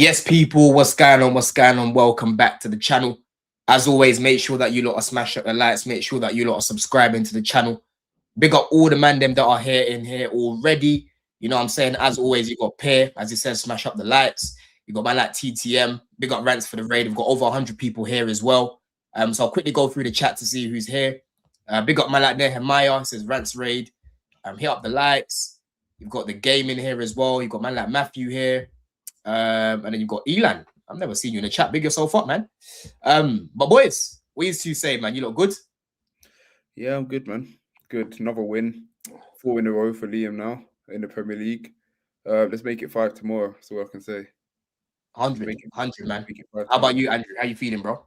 Yes, people, what's going on? What's going on? Welcome back to the channel. As always, make sure that you lot are smash up the likes. Make sure that you lot are subscribing to the channel. Big up all the man them that are here already. You know what I'm saying? As always, you got Pear, as he says, smash up the likes. You got man like TTM. Big up Rants for the raid. We've got over 100 people here as well. So I'll quickly go through the chat to see who's here. Big up man like Nehemiah. Says Rants raid. Hit up the likes. You've got the game in here as well. You've got man like Matthew here. And then you've got Elan. I've never seen you in the chat. Big yourself up, man. But boys, what is to say, man? You look good? Yeah, I'm good, man. Good. Another win. 4 in a row for Liam now in the Premier League. Let's make it 5 tomorrow. That's all I can say. 100, man. How about you, Andrew? How you feeling, bro?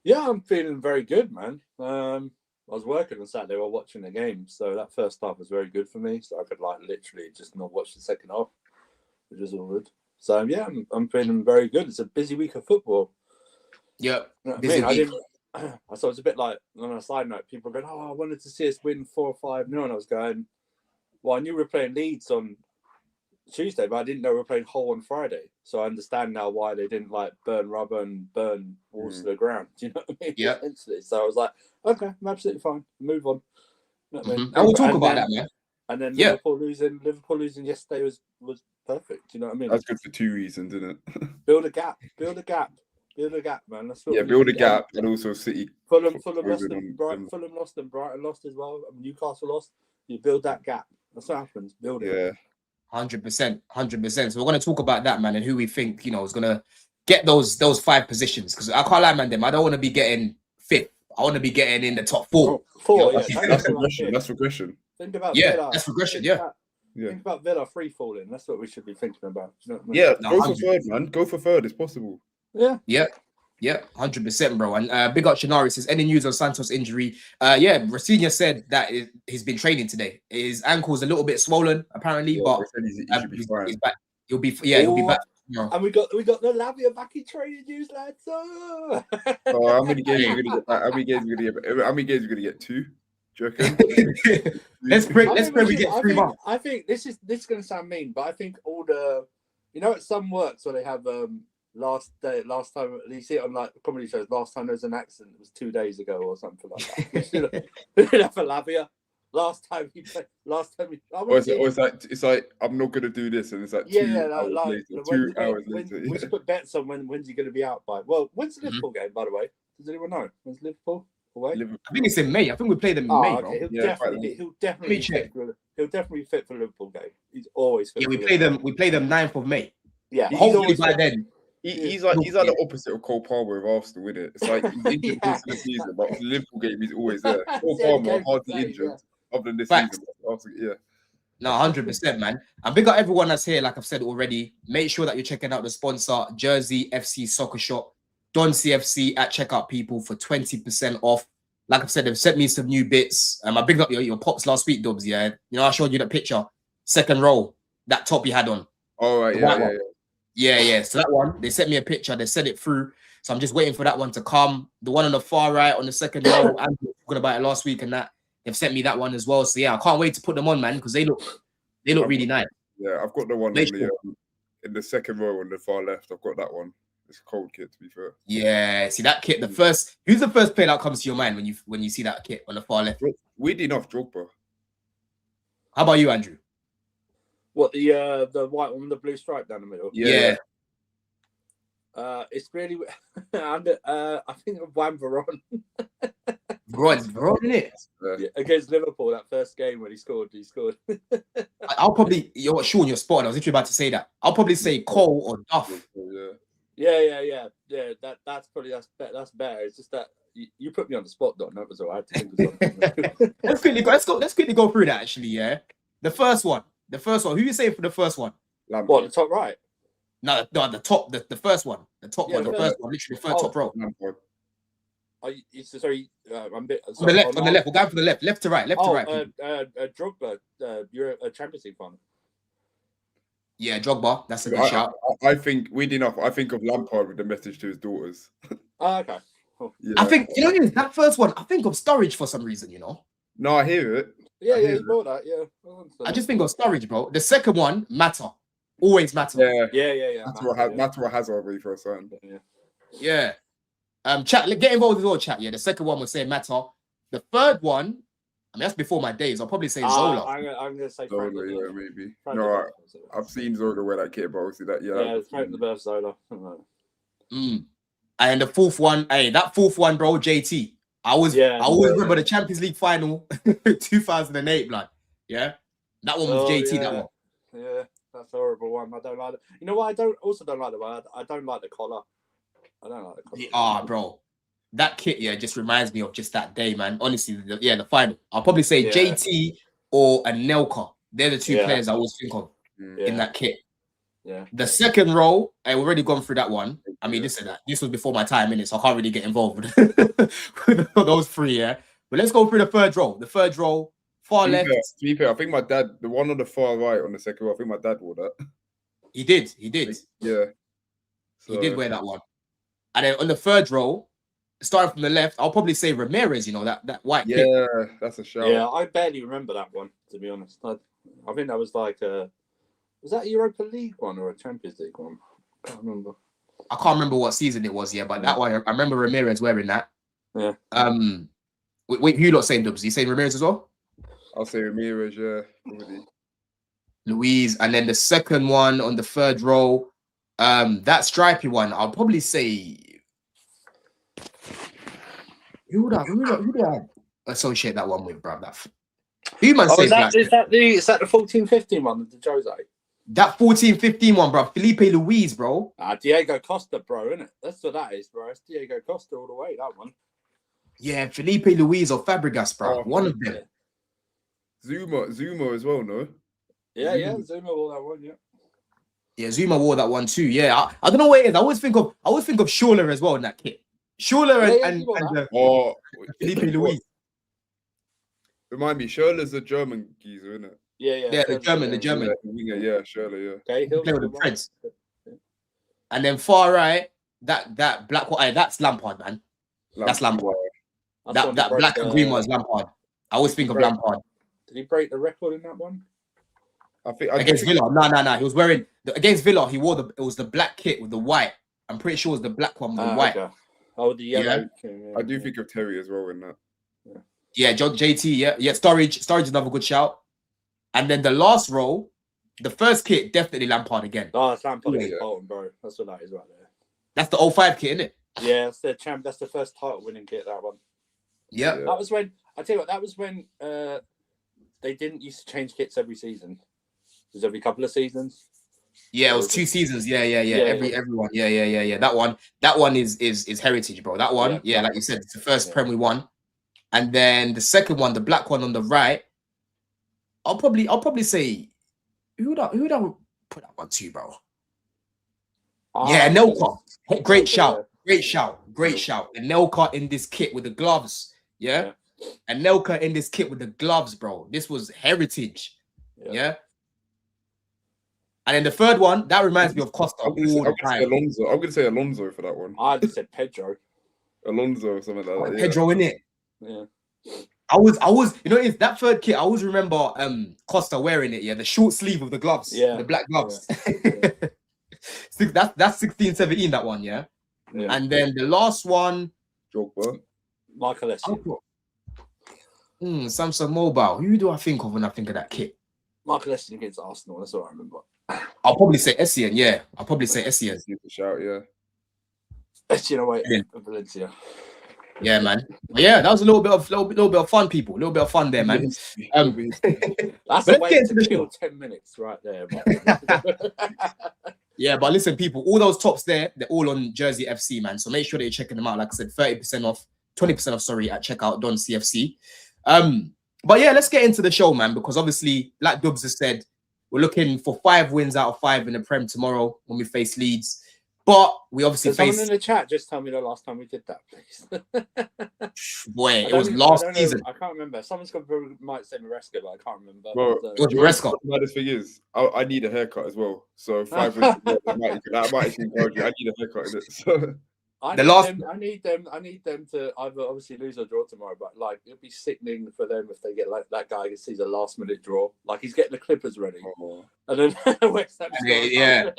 Yeah, I'm feeling very good, man. I was working on Saturday while watching the game, so that first half was very good for me. So I could literally just not watch the second half, which is all good. So yeah, I'm feeling very good. It's a busy week of football. Yeah, you know I mean? I thought it's a bit like, on a side note, people are going, "Oh, I wanted to see us win 4 or 5-0," and I was going, "Well, I knew we were playing Leeds on Tuesday, but I didn't know we were playing Hull on Friday. So I understand now why they didn't burn rubber and burn walls to the ground. Do you know what I mean? Yeah. So I was like, okay, I'm absolutely fine. Move on. You know what I mean? And we'll talk about that, man. And then Liverpool losing yesterday was perfect. You know what I mean? That's good for 2 reasons, isn't it? Build a gap, man. That's what build a gap, and also City. Fulham lost and Brighton lost as well. Newcastle lost. You build that gap. That's what happens. Build it. Yeah. 100%. So we're going to talk about that, man, and who we think, is going to get those 5 positions. Because I can't lie, man, I don't want to be getting 5th. I want to be getting in the top 4. That's regression. That's regression. Think about Villa. That's regression. Think about Villa free falling. That's what we should be thinking about. You know what I mean? Yeah, go for third, man. Go for third. It's possible. Yeah, 100%, bro. And Big up Shinari says, any news on Santos' injury? Rafinha said that he's been training today. His ankle's a little bit swollen, apparently, but he's back. He'll be back. And we got the Lavia back in training news, lads. Oh, how many games are we gonna get? How many games are we gonna get? 2? Do you reckon? let's pray we get 3 months. I think this is gonna sound mean, but I think all the at some works where they have last time you see it on comedy shows. Last time there was an accident, it was 2 days ago or something like that. For Lavia. Last time he played. It's like I'm not gonna do this, and it's like 2 hours later. 2 hours later. We should put bets on when's he gonna be out by. Well, when's the Liverpool game, by the way? Does anyone know? When's Liverpool away? I think it's in May. I think we play them in May, bro. Okay. He'll definitely be fit for the Liverpool game. He's always fit. Yeah, we play them 9th of May. Yeah, hopefully by then. He's like the opposite of Cole Palmer with Arsenal, with it. It's like he's injured this season, but for the Liverpool game he's always there. Cole Palmer hardly injured other than this season. No, 100%, man. And big up everyone that's here. Like I've said already, make sure that you're checking out the sponsor, Jersey FC Soccer Shop, Don CFC at checkout, people, for 20% off. Like I've said, they've sent me some new bits. I bigged up your pops last week, Dubs. Yeah, I showed you that picture, 2nd row, that top he had on. Oh right, yeah. So that one, they sent me a picture. They sent it through. So I'm just waiting for that one to come. The one on the far right on the 2nd row, I'm talking about it last week, and that they've sent me that one as well. So yeah, I can't wait to put them on, man, because they look really nice. Yeah, I've got the one in the 2nd row on the far left. I've got that one. It's a cold kit, to be fair. Yeah, see that kit. Who's the first player that comes to your mind when you see that kit on the far left? Weirdly enough, Drogba. How about you, Andrew? What, the white one with the blue stripe down the middle? Yeah. It's really I think of Juan Veron. Veron, isn't it? Yeah, against Liverpool, that first game when he scored. I'll probably, Sean, you're spot on. I was literally about to say that. I'll probably say Cole or Duff. Yeah. That's better. It's just that you put me on the spot, Don. That was all. I had to think of something. Let's quickly go through that. Actually, yeah. The first one. Who you saying for the first one? What, the top right? No, the top. The first one. The top one. The first one. Literally top row. Sorry, I'm a bit. On the left. We're going for the left. Left to right. Drogba, you're a Champions League fan. Yeah, Drogba. That's a good shout. I think, weirdly enough, I think of Lampard with the message to his daughters. Oh, okay. Cool. Yeah. I think, that first one, I think of Sturridge for some reason, No, I hear it. Yeah, you brought that, yeah. I just think of Sturridge, bro. The second one, Mata. Always Matter. Yeah. That's what has already for a certain. Yeah. Chat, get involved as well, chat. Yeah, the second one was saying Matter. The third one, I mean, that's before my days. I'll probably say Zola. I'm gonna say Zola, Frank yeah, maybe. Frank No, Leboeuf. I've seen Zola wear that kit, but obviously that, It's Frank Leboeuf, Zola. And the fourth one, hey, that fourth one, bro, JT. I always remember the Champions League final 2008, blood. Yeah. That one was JT, that one. Yeah, that's a horrible one. I don't like it. You know what? I don't like the one. I don't like the collar. I don't like the collar. Bro. That kit, just reminds me of just that day, man. Honestly, the final. I'll probably say JT or Anelka. They're the two players I always think of in that kit. Yeah. The second row, I've already gone through that one. I mean, this was before my time, innit? So I can't really get involved with those three, yeah. But let's go through the third row. The third row, far left. To be fair, I think my dad, the one on the far right on the second row, I think my dad wore that. He did. Yeah. So, he did wear that one. And then on the third row, starting from the left, I'll probably say Ramirez, that white kit. Yeah, that's a shout. Yeah, I barely remember that one, to be honest. I think that was like was that a Europa League one or a Champions League one? I can't remember. I can't remember what season it was, but that one, I remember Ramirez wearing that. Yeah. Wait, who you lot saying, Dubs? You saying Ramirez as well? I'll say Ramirez, yeah. Probably. Louise, and then the second one on the third row, that stripy one, I'll probably say who do I associate that one with, bro? Who man say is that the 14-15 one, the Jose? That 14-15 one, bro. Felipe Luis, bro. Diego Costa, bro, isn't it? That's what that is, bro. It's Diego Costa all the way, that one. Yeah, Felipe Luis or Fabregas, bro. One of them. Zuma as well, no? Yeah, Zuma wore that one, Yeah, Zuma wore that one too. Yeah, I don't know what it is. I always think of Schuller as well in that kit. Schuller and Felipe Luis. Remind me, Schürrle's a German geezer, isn't it? Yeah, the German. Yeah, Schürrle, yeah. Okay, he'll play with the Preds. And then far right, that black one, that's Lampard, man. That's Lampard. That black and green one is Lampard. I always think of Lampard. Did he break the record in that one? I think against Villa. No. He was wearing against Villa. He wore it was the black kit with the white. I'm pretty sure it was the black one with the white. Okay. Oh, the yellow. Yeah. I do think of Terry as well in that. Yeah, JT. Yeah. Storage is another good shout. And then the last row, the first kit definitely Lampard again. Oh, it's Lampard against Bolton, bro. That's what that is right there. That's the 05 kit, isn't it? Yeah, it's the champ. That's the first title winning kit. That one. Yeah. That was when I tell you what. That was when they didn't used to change kits every season. It was every couple of seasons. Yeah, it was 2 seasons. Yeah. Everyone. Yeah. That one is heritage, bro. That one, like you said, it's the first Prem we won. And then the second one, the black one on the right, I'll probably say who that put that one to, bro? Anelka. Great shout. Anelka in this kit with the gloves. Yeah. Anelka in this kit with the gloves, bro. This was heritage. Yeah. And then the third one, that reminds me of Costa all the time. Alonso. I'm going to say Alonso for that one. I just said Pedro. Alonso or something like that. Pedro, innit? Yeah. I was, it's that third kit. I always remember Costa wearing it, the short sleeve of the gloves, the black gloves. Yeah. That's 16-17, that one, yeah. And then the last one, Michael Essien. Samsung Mobile. Who do I think of when I think of that kit? Michael Essien against Arsenal. That's what I remember. I'll probably say Essien. Yeah, I'll probably say Essien. Shout, yeah. Essien away at Valencia. Yeah, man. But yeah, that was a little bit of fun, people. A little bit of fun there, man. That's a way to kill 10 minutes right there. Yeah, but listen, people, all those tops there, they're all on Jersey FC, man. So make sure that you're checking them out. Like I said, 30% off, 20% off, sorry, at checkout Don CFC. But yeah, let's get into the show, man, because obviously, like Dubs has said, we're looking for 5 wins out of 5 in the Prem tomorrow when we face Leeds. But we obviously someone in the chat just tell me the last time we did that, please. Boy, it was last season. I can't remember. Someone's might say Maresca, but I can't remember. Well, it was Maresca. The thing is, I need a haircut as well. So 5 wins, that might actually encourage you. I need a haircut in it. So. I The need last- them. I need them to either obviously lose or draw tomorrow. But like, it'll be sickening for them if they get like that guy who sees a last-minute draw. Like he's getting the Clippers ready, and then West Ham scores. Yeah.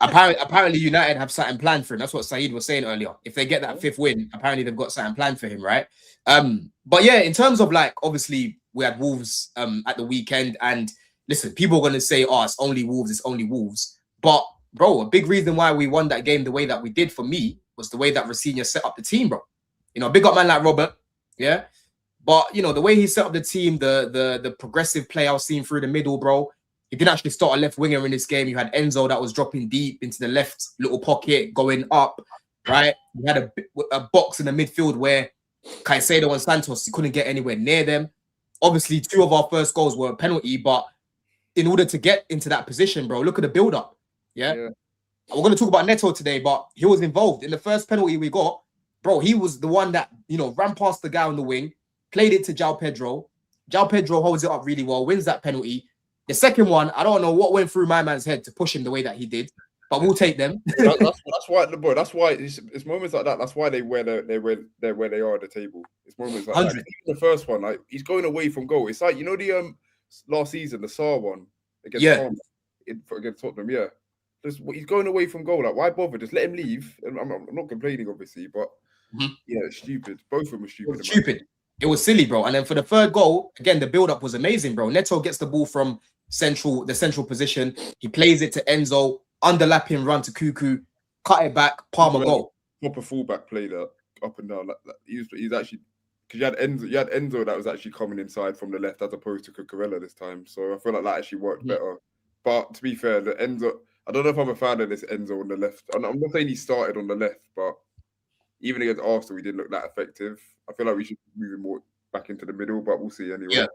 Apparently, United have something planned for him. That's what Saeed was saying earlier. If they get that 5th win, apparently they've got something planned for him, right? But yeah, in terms of like, obviously we had Wolves at the weekend, and listen, people are gonna say, "Oh, it's only Wolves, it's only Wolves." But bro, a big reason why we won that game the way that we did for me was the way that Rafinha set up the team, bro. You know, big up man like Robert, yeah. But you know, the way he set up the team, the progressive play I was seeing through the middle, bro. He didn't actually start a left winger in this game. You had Enzo that was dropping deep into the left little pocket, going up, right? You had a box in the midfield where Caicedo and Santos, you couldn't get anywhere near them. Obviously, 2 of our first goals were a penalty, but in order to get into that position, bro, look at the build-up. Yeah. We're going to talk about Neto today, but he was involved in the first penalty we got. Bro, he was the one that, you know, ran past the guy on the wing, played it to João Pedro. João Pedro holds it up really well, wins that penalty. The second one, I don't know what went through my man's head to push him the way that he did, but we'll take them. that's why, bro. That's why it's moments like that. That's why they're where they are at the table. It's moments like 100. that. The first one, like he's going away from goal. It's like, you know, the last season, the Saar one against against Tottenham. Yeah, he's going away from goal. Like, why bother? Just let him leave. I'm not complaining, obviously, but yeah, it's stupid. Both of them were stupid. It was stupid. It was silly, bro. And then for the third goal, again, the build-up was amazing, bro. Neto gets the ball from the central position. He plays it to Enzo, underlapping run to Cuckoo, cut it back, Palmer goal. Proper fullback play that up and down. He's actually, because you had Enzo that was actually coming inside from the left as opposed to Cucurella this time. So I feel like that actually worked better. But to be fair, the Enzo, I don't know if I'm a fan of this Enzo on the left. I'm not saying he started on the left, but even against Arsenal, he didn't look that effective. I feel like we should move him more back into the middle, but we'll see anyway. Yeah,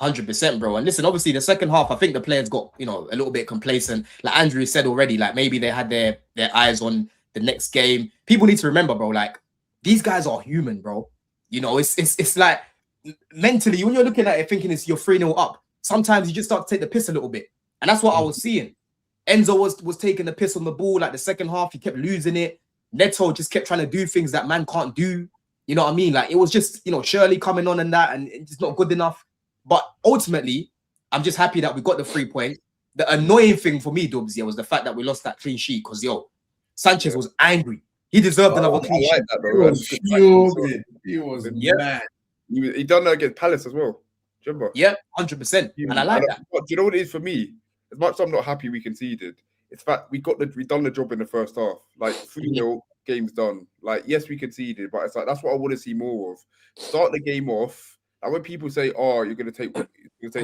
100%, bro. And listen, obviously, the second half, I think the players got, you know, a little bit complacent. Like Andrew said already, like maybe they had their eyes on the next game. People need to remember, bro, like these guys are human, bro. You know, it's like mentally, when you're looking at it thinking you're 3-0 up, sometimes you just start to take the piss a little bit. And that's what I was seeing. Enzo was taking the piss on the ball. Like the second half, he kept losing it. Neto just kept trying to do things that man can't do. You know what I mean? Like it was just, you know, Shirley coming on and that, and it's not good enough. But ultimately, I'm just happy that we got the 3 points. The annoying thing for me, Dubs, was the fact that we lost that clean sheet because, Sanchez was angry. He deserved another clean sheet. He was mad. He done that against Palace as well. Do you remember? Yeah, 100%. And I like that. But do you know what it is for me? As much as I'm not happy we conceded, it's fact we done the job in the first half. Like 3-0, game's done. Like, yes, we conceded, but it's like that's what I want to see more of. Start the game off. And when people say, "Oh, you're gonna take a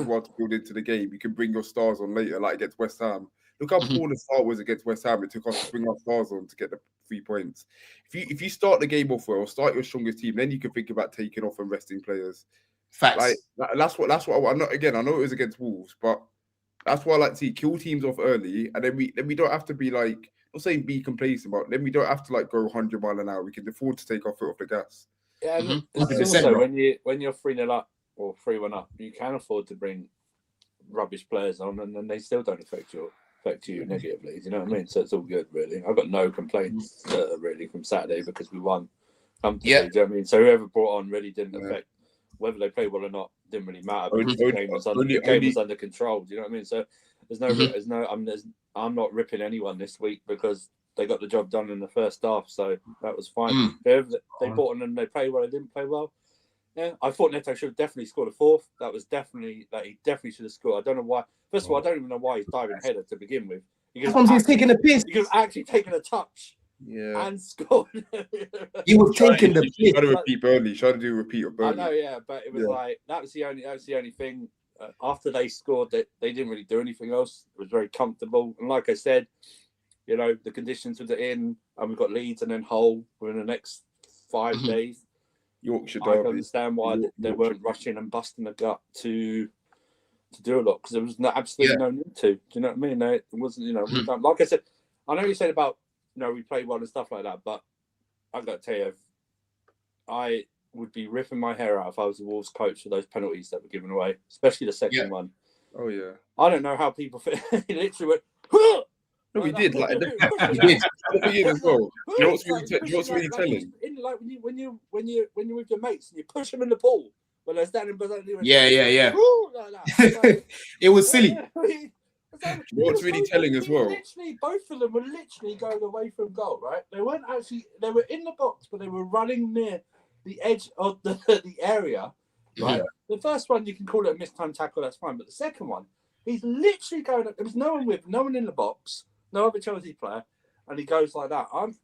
while to build into the game, you can bring your stars on later," like against West Ham. Look how poor the start was against West Ham. It took us to bring our stars on to get the 3 points. If you start the game off well, start your strongest team, then you can think about taking off and resting players. Facts. Like that's what I want. Again, I know it was against Wolves, but that's why I like to see kill teams off early, and then we don't have to be like, I'm not saying be complacent, but then we don't have to like go 100 miles an hour. We can afford to take our foot off the gas. Yeah, also when you're 3-0 up or 3-1 up, you can afford to bring rubbish players on, and then they still don't affect you negatively. Do you know what I mean? So it's all good, really. I've got no complaints really from Saturday because we won. Do you know what I mean? So whoever brought on really didn't affect whether they played well or not. Didn't really matter. Because the game was under control. Do you know what I mean? So I'm not ripping anyone this week because they got the job done in the first half, so that was fine. They brought on and they played well, they didn't play well. Yeah, I thought Neto should have definitely scored a fourth. That was definitely he definitely should have scored. I don't know why. First of all, I don't even know why he's diving header to begin with. He's taking a piss. He could have actually taken a touch. Yeah, and scored. He was taking the piss. Trying to repeat Burnley. Trying to do repeat of Burnley. I know, yeah, but it was like that was the only thing. After they scored, they didn't really do anything else. It was very comfortable, and like I said, you know, the conditions with it in, and we've got Leeds and then Hull within the next 5 days. Yorkshire I derby. can understand why they weren't rushing and busting the gut to do a lot because there was absolutely no need to. Do you know what I mean? It wasn't, you know, like I said, I know you said about, you know, we played well and stuff like that, but I've got to tell you, I would be ripping my hair out if I was the Wolves coach for those penalties that were given away, especially the second one. Oh yeah. I don't know how people literally went, huh! No, we did. Like, We did. the thing is as well. Do you know what's really telling? Like when you're with your mates and you push them in the pool when they're standing beside you. Yeah. Like that. It was silly. You know what's really telling as well? Literally, both of them were literally going away from goal, right? They weren't actually, they were in the box, but they were running near the edge of the area, right? Yeah. The first one, you can call it a mistimed tackle, that's fine. But the second one, he's literally going, there was no one in the box, no other Chelsea player, and he goes like that. I'm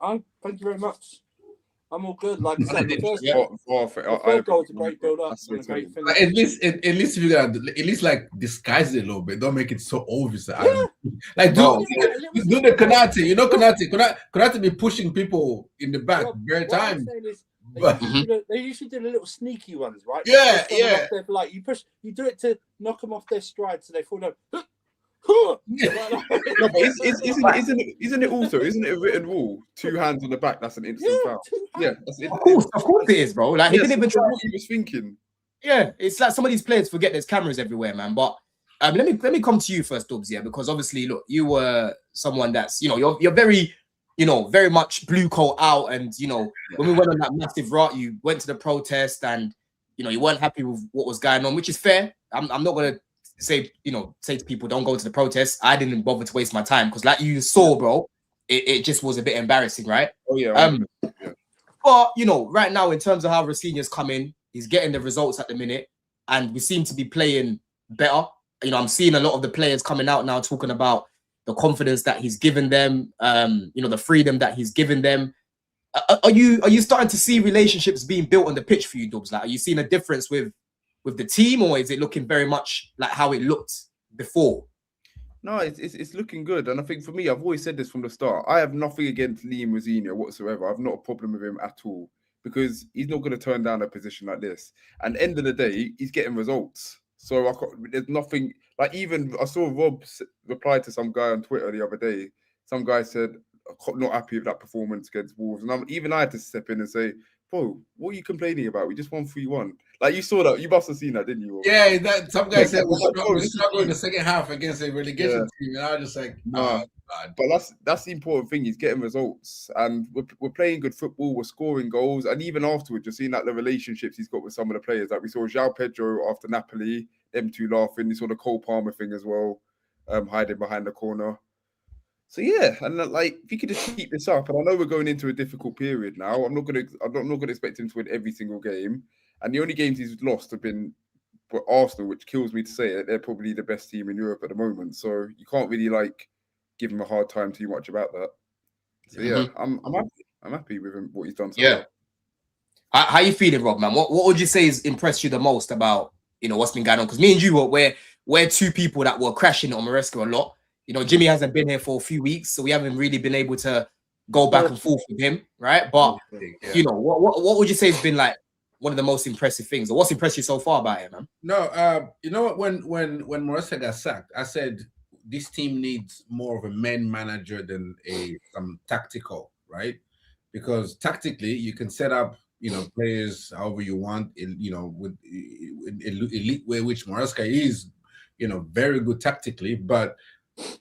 thank you very much. I'm all good. Like I said, the third goal is a great build-up and a great finish. At least if you got at least like disguise it a little bit. Don't make it so obvious. Like do the Konate. You know Konate be pushing people in the back very time. They usually do the little sneaky ones, right? Yeah. Like you do it to knock them off their stride so they fall down. No, but isn't it a written rule? 2 hands on the back, that's an instant foul. Yeah, of course it is, bro. Like he didn't even try. What he was thinking. Yeah, it's like some of these players forget there's cameras everywhere, man. But let me come to you first, Dubs, yeah, because obviously, look, you were someone that's you're very very much blue coat out, and when we went on that massive rot, you went to the protest, and you weren't happy with what was going on, which is fair. I'm not gonna say to people don't go to the protest. I didn't bother to waste my time because, like you saw, bro, it just was a bit embarrassing, right? Oh yeah. But right now, in terms of how Rafinha's coming, he's getting the results at the minute, and we seem to be playing better. I'm seeing a lot of the players coming out now talking about the confidence that he's given them, the freedom that he's given them. Are you starting to see relationships being built on the pitch for you, Dubs? Like, are you seeing a difference with the team, or is it looking very much like how it looked before? No, it's looking good. And I think for me, I've always said this from the start. I have nothing against Liam Rosenior whatsoever. I've not a problem with him at all because he's not going to turn down a position like this. And end of the day, he's getting results. So there's nothing, like even I saw Rob reply to some guy on Twitter the other day. Some guy said, I'm not happy with that performance against Wolves. And even I had to step in and say, bro, what are you complaining about? We just won 3-1. Like, you saw that. You must have seen that, didn't you? Yeah, that some guy said we struggled in the second half against a relegation team. And I was just like, no. But that's the important thing. He's getting results. And we're playing good football. We're scoring goals. And even afterwards, you're seeing like the relationships he's got with some of the players. Like we saw João Pedro after Napoli, them two laughing. You saw the Cole Palmer thing as well, hiding behind the corner. So yeah, and like if you could just keep this up, and I know we're going into a difficult period now. I'm not gonna expect him to win every single game, and the only games he's lost have been Arsenal, which kills me to say it. They're probably the best team in Europe at the moment, so you can't really like give him a hard time too much about that. So yeah, I'm happy with him what he's done. So far. How you feeling, Rob, man? What would you say has impressed you the most about what's been going on? Because me and you we're two people that were crashing on Maresca a lot. Jimmy hasn't been here for a few weeks, so we haven't really been able to go back and forth with him, right? But what would you say has been like one of the most impressive things, or what's impressed you so far about him, man? No, you know what? When Maresca got sacked, I said this team needs more of a man manager than some tactical, right? Because tactically, you can set up players however you want, with elite way, which Maresca is, very good tactically, but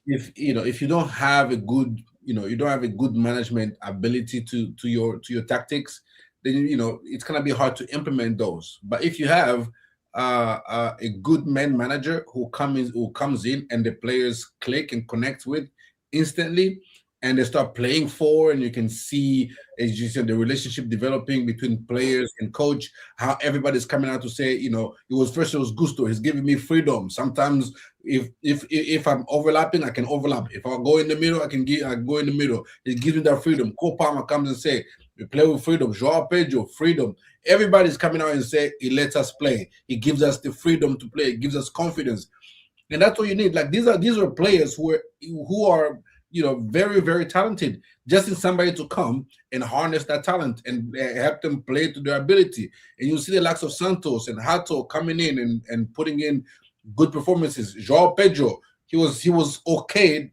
if you don't have a good management ability to your tactics, then it's gonna be hard to implement those. But if you have a good man manager who comes in and the players click and connect with instantly, and they start playing for, and you can see, as you said, the relationship developing between players and coach, how everybody's coming out to say, it was Gusto. He's giving me freedom. Sometimes if I'm overlapping, I can overlap. If I go in the middle, I go in the middle. He gives me that freedom. Cole Palmer comes and say, we play with freedom. João Pedro, freedom. Everybody's coming out and say, he lets us play. He gives us the freedom to play. He gives us confidence. And that's what you need. Like these are players who are very, very talented. Just in somebody to come and harness that talent and help them play to their ability. And you see the likes of Santos and Hato coming in and putting in good performances. João Pedro, he was okay,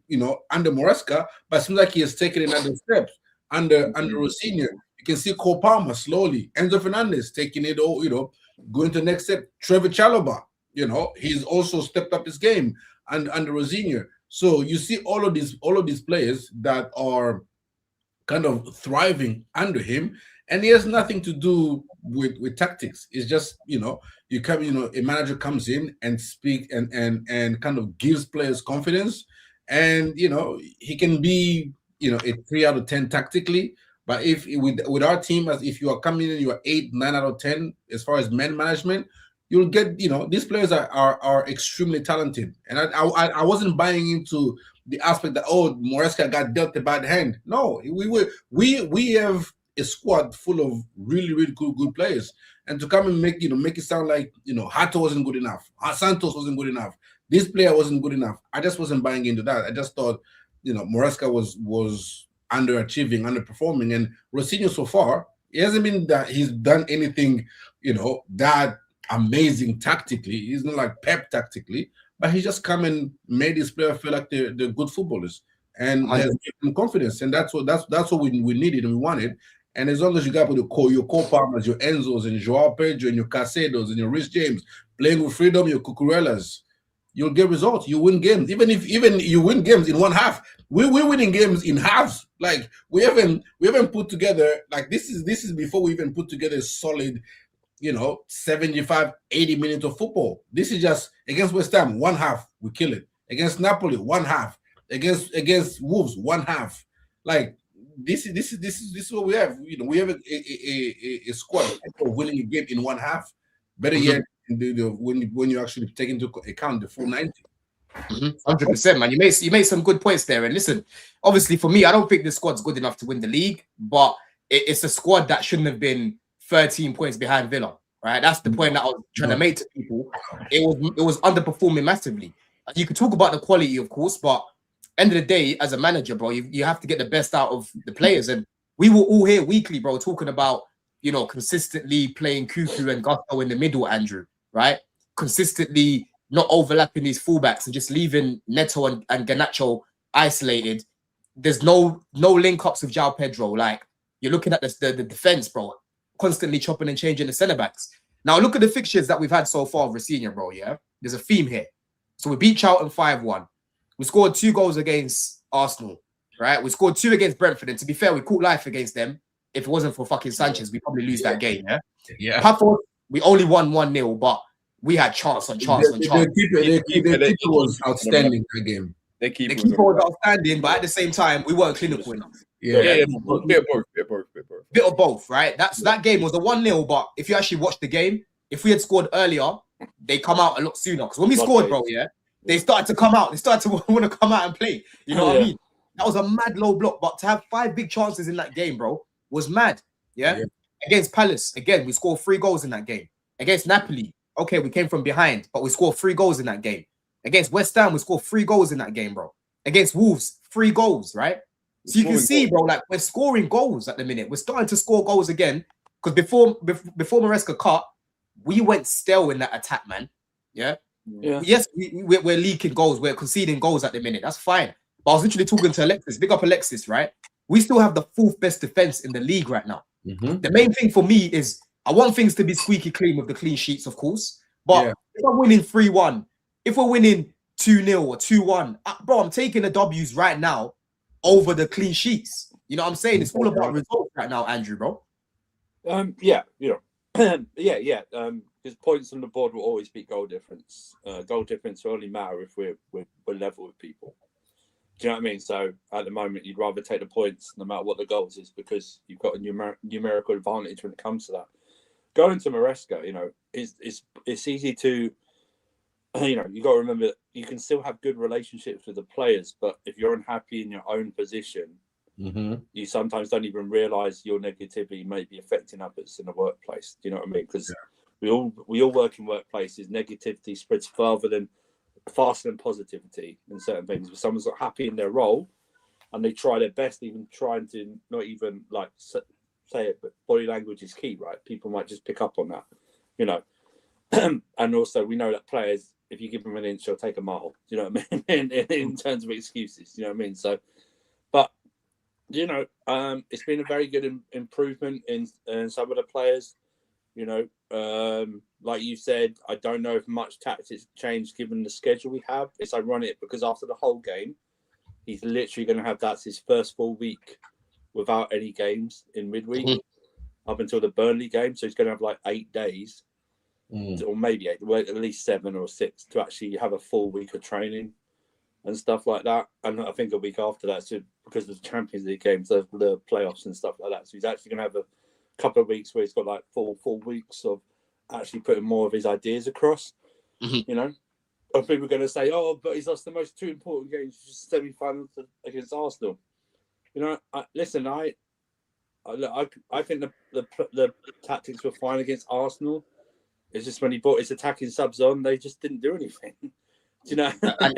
under Maresca, but it seems like he has taken another steps under Rosenior. You can see Cole Palmer slowly. Enzo Fernandez taking it all, going to the next step. Trevor Chalobah, he's also stepped up his game under Rosenior. So you see all of these players that are kind of thriving under him, and he has nothing to do with tactics. It's just you come, a manager comes in and speak and kind of gives players confidence, and he can be a 3 out of 10 tactically. But if with our team, as if you are coming in, you are 8, 9 out of 10 as far as men management, you'll get these players are extremely talented, and I wasn't buying into the aspect that Moresca got dealt a bad hand. No, we have a squad full of really really good players, and to come and make it sound like Hato wasn't good enough, Santos wasn't good enough, this player wasn't good enough. I just wasn't buying into that. I just thought Moresca was underachieving, underperforming, and Rosinho so far, it hasn't been that he's done anything that amazing tactically. He's not like Pep tactically, but he just come and made his player feel like they're good footballers, and has given them confidence, and that's what we needed and we wanted. And as long as you got with your Cole Palmers, your Enzos, and Joao Pedro, and your Casedos, and your Rich James playing with freedom, your Cucurellas, you'll get results. You win games, even you win games in one half. We're winning games in halves. Like we haven't put together, like this is before we even put together a solid 75, 80 minutes of football. This is just against West Ham, one half, we kill it. Against Napoli, one half. Against Wolves, one half. Like this is what we have. We have a squad of winning a game in one half. Better yet, when you actually take into account the full 90. 100%, man. You made some good points there. And listen, obviously for me, I don't think the squad's good enough to win the league, but it's a squad that shouldn't have been 13 points behind Villa, right? That's the point that I was trying to make to people. It was underperforming massively. You could talk about the quality, of course, but end of the day, as a manager, bro, you have to get the best out of the players. And we were all here weekly, bro, talking about consistently playing Cuckoo and Gusto in the middle, Andrew, right? Consistently not overlapping these fullbacks and just leaving Neto and Garnacho isolated. There's no link ups with João Pedro. Like you're looking at the defense, bro, constantly chopping and changing the centre backs. Now look at the fixtures that we've had so far of Rosinha, bro. Yeah, there's a theme here. So we beat Charlton 5-1. We scored 2 goals against Arsenal, right? We scored 2 against Brentford, and to be fair, we caught life against them. If it wasn't for fucking Sanchez, we'd probably lose that game. Yeah. Papa, we only won 1-0, but we had chance on chance on chance. The keeper was outstanding that game. The keeper was outstanding, but at the same time, we weren't clinical enough. Bit of both, right? That game was a 1-0, but if you actually watch the game, if we had scored earlier, they come out a lot sooner. Because when we scored, bro, they started to come out. They started to want to come out and play. You know what I mean? That was a mad low block, but to have 5 big chances in that game, bro, was mad. Yeah. Against Palace, again, we scored 3 goals in that game. Against Napoli, okay, we came from behind, but we scored 3 goals in that game. Against West Ham, we scored 3 goals in that game, bro. Against Wolves, 3 goals, right? So you can see, bro, like we're scoring goals at the minute. We're starting to score goals again. Because before Maresca cut, we went stale in that attack, man. Yeah. Yes, we're leaking goals. We're conceding goals at the minute. That's fine. But I was literally talking to Alexis. Big up Alexis, right? We still have the 4th best defense in the league right now. The main thing for me is I want things to be squeaky clean with the clean sheets, of course. But if I'm winning 3-1, if we're winning 2-0 or 2-1, bro, I'm taking the W's right now over the clean sheets. You know what I'm saying? It's all about results right now, Andrew, bro. Because points on the board will always be goal difference. Goal difference will only matter if we're level with people. Do you know what I mean? So at the moment, you'd rather take the points no matter what the goals is because you've got a numerical advantage when it comes to that. Going to Maresca, it's easy to, you got to remember you can still have good relationships with the players, but if you're unhappy in your own position, you sometimes don't even realise your negativity may be affecting others in the workplace. Do you know what I mean? Because we all work in workplaces. Negativity spreads faster than positivity in certain things. If someone's not happy in their role and they try their best, even trying to not even like say it, but body language is key, right? People might just pick up on that, and also we know that players, if you give them an inch, they'll take a mile. Do you know what I mean? in terms of excuses, you know what I mean? So, but it's been a very good improvement in some of the players. You know, like you said, I don't know if much tactics changed given the schedule we have. It's ironic because after the whole game, he's literally going to have that's his first full week without any games in midweek up until the Burnley game. So he's going to have like 8 days, or maybe 8, well, at least 7 or 6 to actually have a full week of training and stuff like that. And I think a week after that, so because of the Champions League games, the playoffs and stuff like that. So he's actually going to have a couple of weeks where he's got like full weeks of actually putting more of his ideas across. You know, and people are going to say, "Oh, but he's lost the most 2 important games, just semi-final against Arsenal." You know, I think the tactics were fine against Arsenal. It's just when he brought his attacking subs on, they just didn't do anything. Do you know? and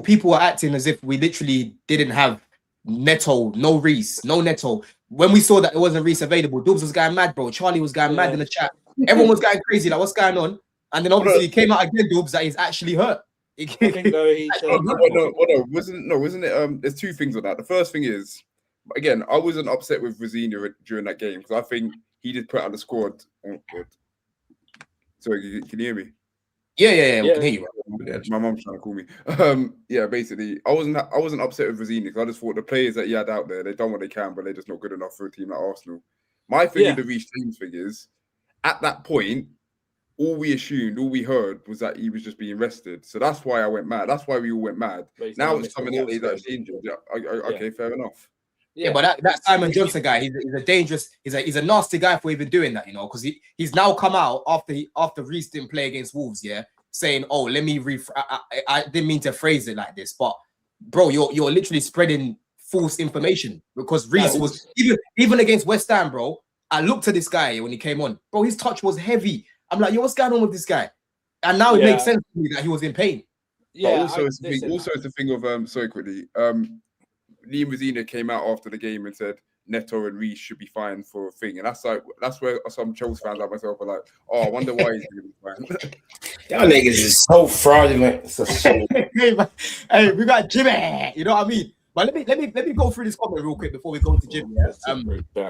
people are acting as if we literally didn't have Neto, no Reece, no Neto. When we saw that it wasn't Reece available, Dubs was going mad, bro. Charlie was going mad in the chat. Everyone was going crazy, like, what's going on? And then obviously it came out again, Dubs, that he's actually hurt. I think though wasn't it? There's 2 things on that. The first thing is, again, I wasn't upset with Rosina during that game because I think he did put out the squad. Oh God! Sorry, can you hear me? Yeah. We can hear you. My mum's trying to call me. Yeah, basically, I wasn't upset with Rosina because I just thought the players that he had out there, they done what they can, but they're just not good enough for a team like Arsenal. My thing with the Reece James thing is, at that point, all we heard was that he was just being rested. So that's why I went mad. That's why we all went mad. Now it's coming out he's actually injured. Okay, fair enough. Yeah, but that Simon Johnson guy, he's a dangerous, he's a nasty guy for even doing that, you know, because he's now come out after Reece didn't play against Wolves, saying, "Oh, let me I didn't mean to phrase it like this, but bro, you're literally spreading false information because Reece was even against West Ham, bro. I looked at this guy when he came on, bro. His touch was heavy. I'm like, yo, what's going on with this guy? And now it makes sense to me that he was in pain. Yeah. But also, it's the thing of sorry, quickly. Liam Rosina came out after the game and said Neto and Reece should be fine for a thing, and that's where some Chels fans like myself are like, "Oh, I wonder why he's going to be fine." Y'all niggas is so fraudulent. Hey, we got Jimmy. You know what I mean? But let me go through this comment real quick before we go to Jimmy.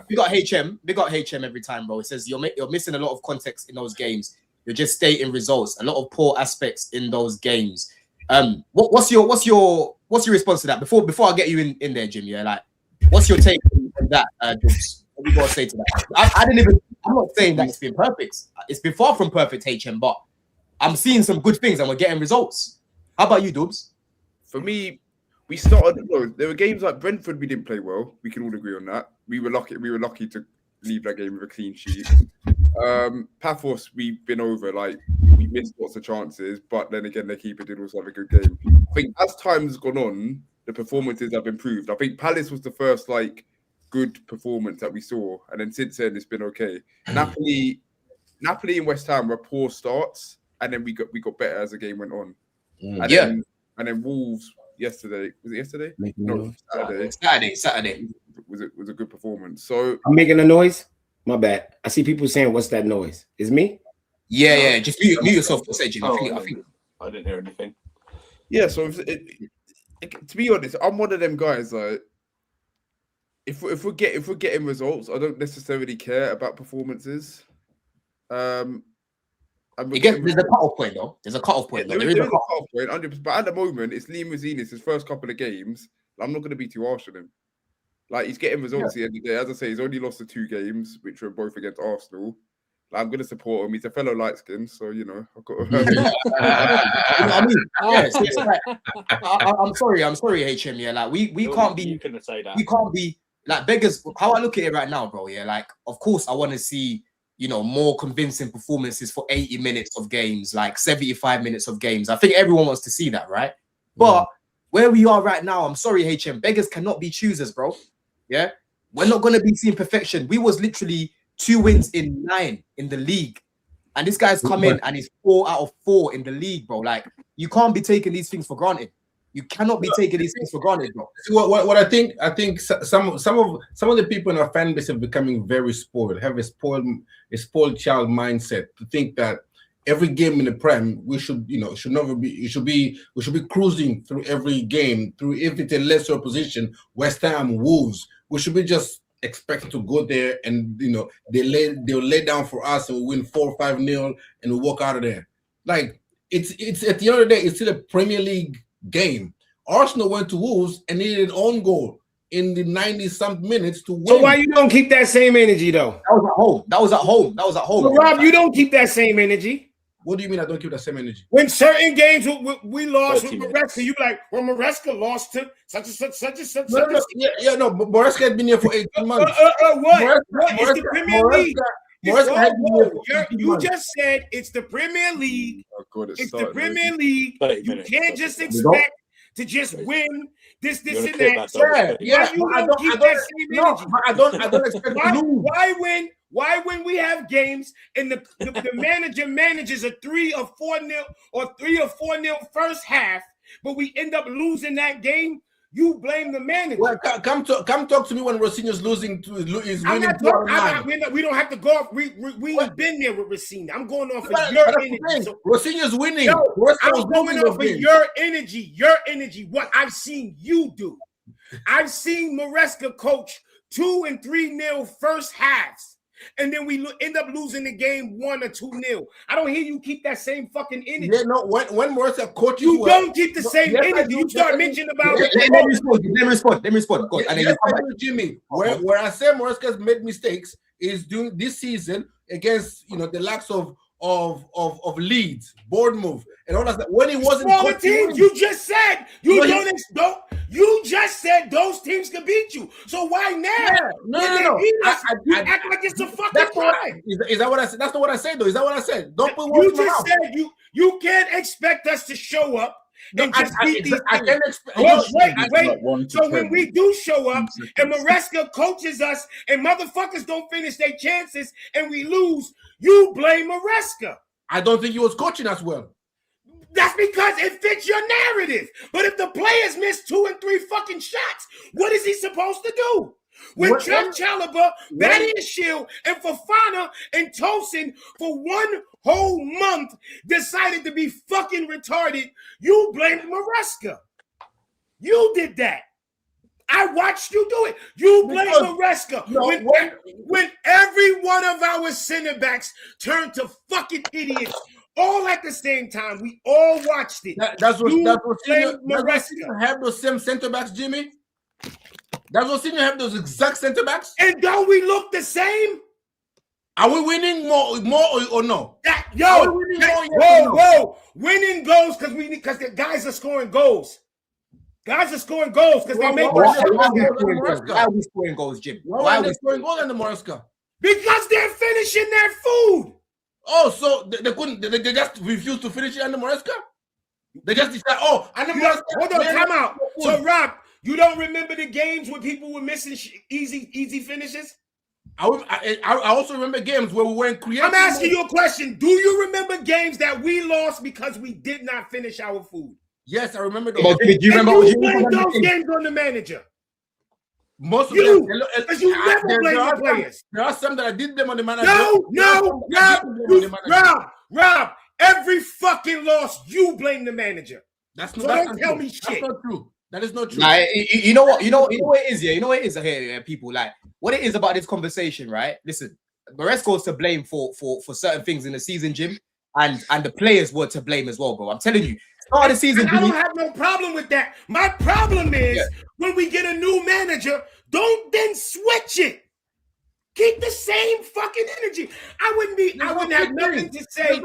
We got HM every time, bro. It says you're missing a lot of context in those games. You're just stating results. A lot of poor aspects in those games. What's your response to that? Before I get you in there, Jim? Yeah, like, what's your take on that, Dubs? What do you got to say to that? I'm not saying that it's been perfect. It's been far from perfect, HM, but I'm seeing some good things and we're getting results. How about you, Dubs? For me, we started. There were games like Brentford we didn't play well. We can all agree on that. We were lucky to leave that game with a clean sheet. Paphos, we've been over. Like, we missed lots of chances, but then again, their keeper did also have a good game. I think as time's gone on, the performances have improved. I think Palace was the first good performance that we saw, and then since then it's been okay. Napoli and West Ham were poor starts, and then we got better as the game went on. And then Wolves yesterday, was it yesterday? No, Saturday. Was a good performance. So I'm making a noise. My bad. I see people saying, "What's that noise?" Is me? Yeah. Just mute yourself for a second. I didn't hear anything. Yeah. So to be honest, I'm one of them guys. Like, if we're getting results, I don't necessarily care about performances. There's a cut-off point, though. There's a cut-off point. There is a cut-off point, 100%. But at the moment, it's Liam Rosina's his first couple of games. I'm not going to be too harsh on him. Like, he's getting results at the end of the day. As I say, he's only lost the 2 games, which were both against Arsenal. Like, I'm going to support him. He's a fellow light skin, so, you know, I've got to... you know what I mean? Yes, it's like, I'm sorry, HM. Yeah, like, we can't be... You couldn't say that. We can't be... Like, Beggars, how I look at it right now, bro, yeah, like, of course, I want to see, you know, more convincing performances for 80 minutes of games, like 75 minutes of games. I think everyone wants to see that, right? But where we are right now, I'm sorry, HM, Beggars cannot be choosers, bro. Yeah? We're not going to be seeing perfection. We was literally 2 wins in 9 in the league. And this guy's come in and he's 4 out of 4 in the league, bro. Like, you can't be taking these things for granted. You cannot be taking these things for granted, bro. What I think some of the people in our fan base are becoming very spoiled, have a spoiled child mindset to think that every game in the Prem we should be cruising through every game, through if it's a lesser opposition, West Ham, Wolves, we should be just expect to go there and they'll lay down for us and we win 4 or 5-0 and we walk out of there. Like it's at the end of the day, it's still a Premier League game. Arsenal went to Wolves and needed an own goal in the 90-something minutes to win. So why you don't keep that same energy though? That was at home. So Rob, you don't keep that same energy. What do you mean I don't keep that same energy? When certain games we lost with Maresca, you like, well, Maresca lost to such and such. No, but Maresca had been here for 18 months. What? It's the Premier League. You just said it's the Premier League. It's the Premier League. You can't just expect to just win this and that. I don't expect to lose. Why when we have games and the manager manages a 3 or 4-0 or 3 or 4-0 first half, but we end up losing that game, you blame the manager. Well, come talk to me when Rosinho's losing to is winning. We don't have to go off. We ain't been there with Rosinho. I'm going off of your energy. So, Rosinho's winning. I'm going off of your energy. Your energy. What I've seen you do. I've seen Maresca coach 2 and 3-0 first halves. And then we end up losing the game 1 or 2-0. I don't hear you keep that same fucking energy. Yeah, no. When Maresca coaches, you don't keep the same energy. You start mentioning about. Let me respond. Go. And then Jimmy, where I say Maresca's made mistakes is during this season against the likes of Leeds, Bournemouth, and all that. When he wasn't smaller teams, you just said you just said those teams can beat you. So why now? No. You act like it's a fucking crime. Is that what I said? That's not what I said, though. Is that what I said? Don't put words in my mouth. You just said you can't expect us to show up and just beat these teams. Wait. So when we do show up and Maresca coaches us and motherfuckers don't finish their chances and we lose, you blame Maresca. I don't think he was coaching us well. That's because it fits your narrative. But if the players miss 2 and 3 fucking shots, what is he supposed to do? When Chuck Chalobah, Badiashile, and Fofana and Tosin for 1 whole month decided to be fucking retarded, you blamed Maresca. You did that. I watched you do it. You blame Maresca. When every one of our center backs turned to fucking idiots all at the same time, we all watched it. That's what have those same center backs, Jimmy. That's what Senior have those exact center backs. And don't we look the same? Are we winning more or no? Whoa! Winning goals because the guys are scoring goals. Guys are scoring goals because they make. Why are we scoring goals, Jim? Why are we scoring goals in the Maresca? Because they're finishing their food. Oh, so they couldn't. They just refused to finish it under Maresca. They just decide. Under Maresca. Hold on, time out. So Rob, you don't remember the games where people were missing easy finishes? I also remember games where we weren't creating. I'm asking you a question. Do you remember games that we lost because we did not finish our food? Yes, I remember those. Do you remember those games on the manager? Most of them, because you never blame the players. There are some that I did them on the manager. Rob, every fucking loss, you blame the manager. Don't tell me shit. That's not true. That is not true. Like, you know what it is, yeah. You know what it is here, people. Like, what it is about this conversation, right? Listen, Maresca's to blame for certain things in the season, Jim, and the players were to blame as well, bro. I'm telling you. Start of the season, I don't have no problem with that. My problem is when we get a new manager, don't then switch it. Keep the same fucking energy. I wouldn't have nothing to say.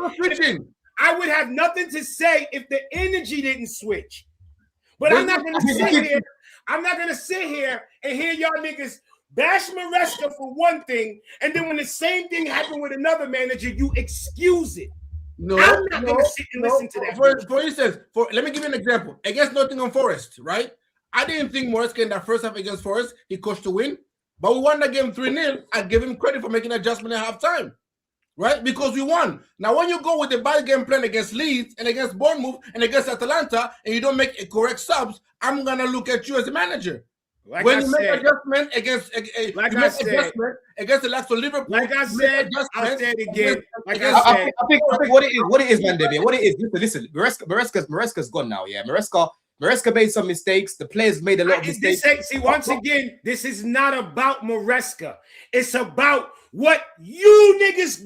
I would have nothing to say if the energy didn't switch. But I'm not gonna sit here and hear y'all niggas bash Maresca for one thing, and then when the same thing happened with another manager, you excuse it. I'm not going to sit and listen to that. For instance, let me give you an example. Against Nottingham Forest, right? I didn't think Maresca in that first half against Forest, he coached to win. But we won the game 3-0. I give him credit for making an adjustment at halftime, right? Because we won. Now, when you go with the bad game plan against Leeds and against Bournemouth and against Atalanta and you don't make a correct subs, I'm going to look at you as a manager. When you make adjustment against the likes of Liverpool, like I said, I'll say it again. I think what it is, man, David. What it is, listen, Maresca's gone now. Yeah, Maresca Maresca made some mistakes. The players made a lot of mistakes. See, once again, this is not about Maresca. It's about what you niggas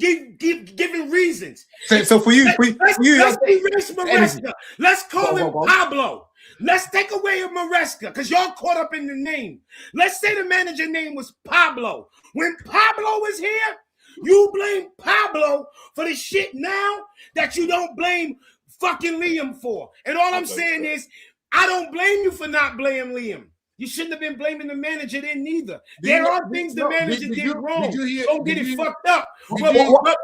giving reasons. So for you, let's erase Maresca. Let's call him Pablo. Let's take away Maresca because y'all caught up in the name. Let's say the manager name was Pablo. When Pablo was here, you blame Pablo for the shit now that you don't blame fucking Liam for. And all I'm saying is, I don't blame you for not blaming Liam. You shouldn't have been blaming the manager then neither. There are things the manager did wrong. Don't get it fucked up. But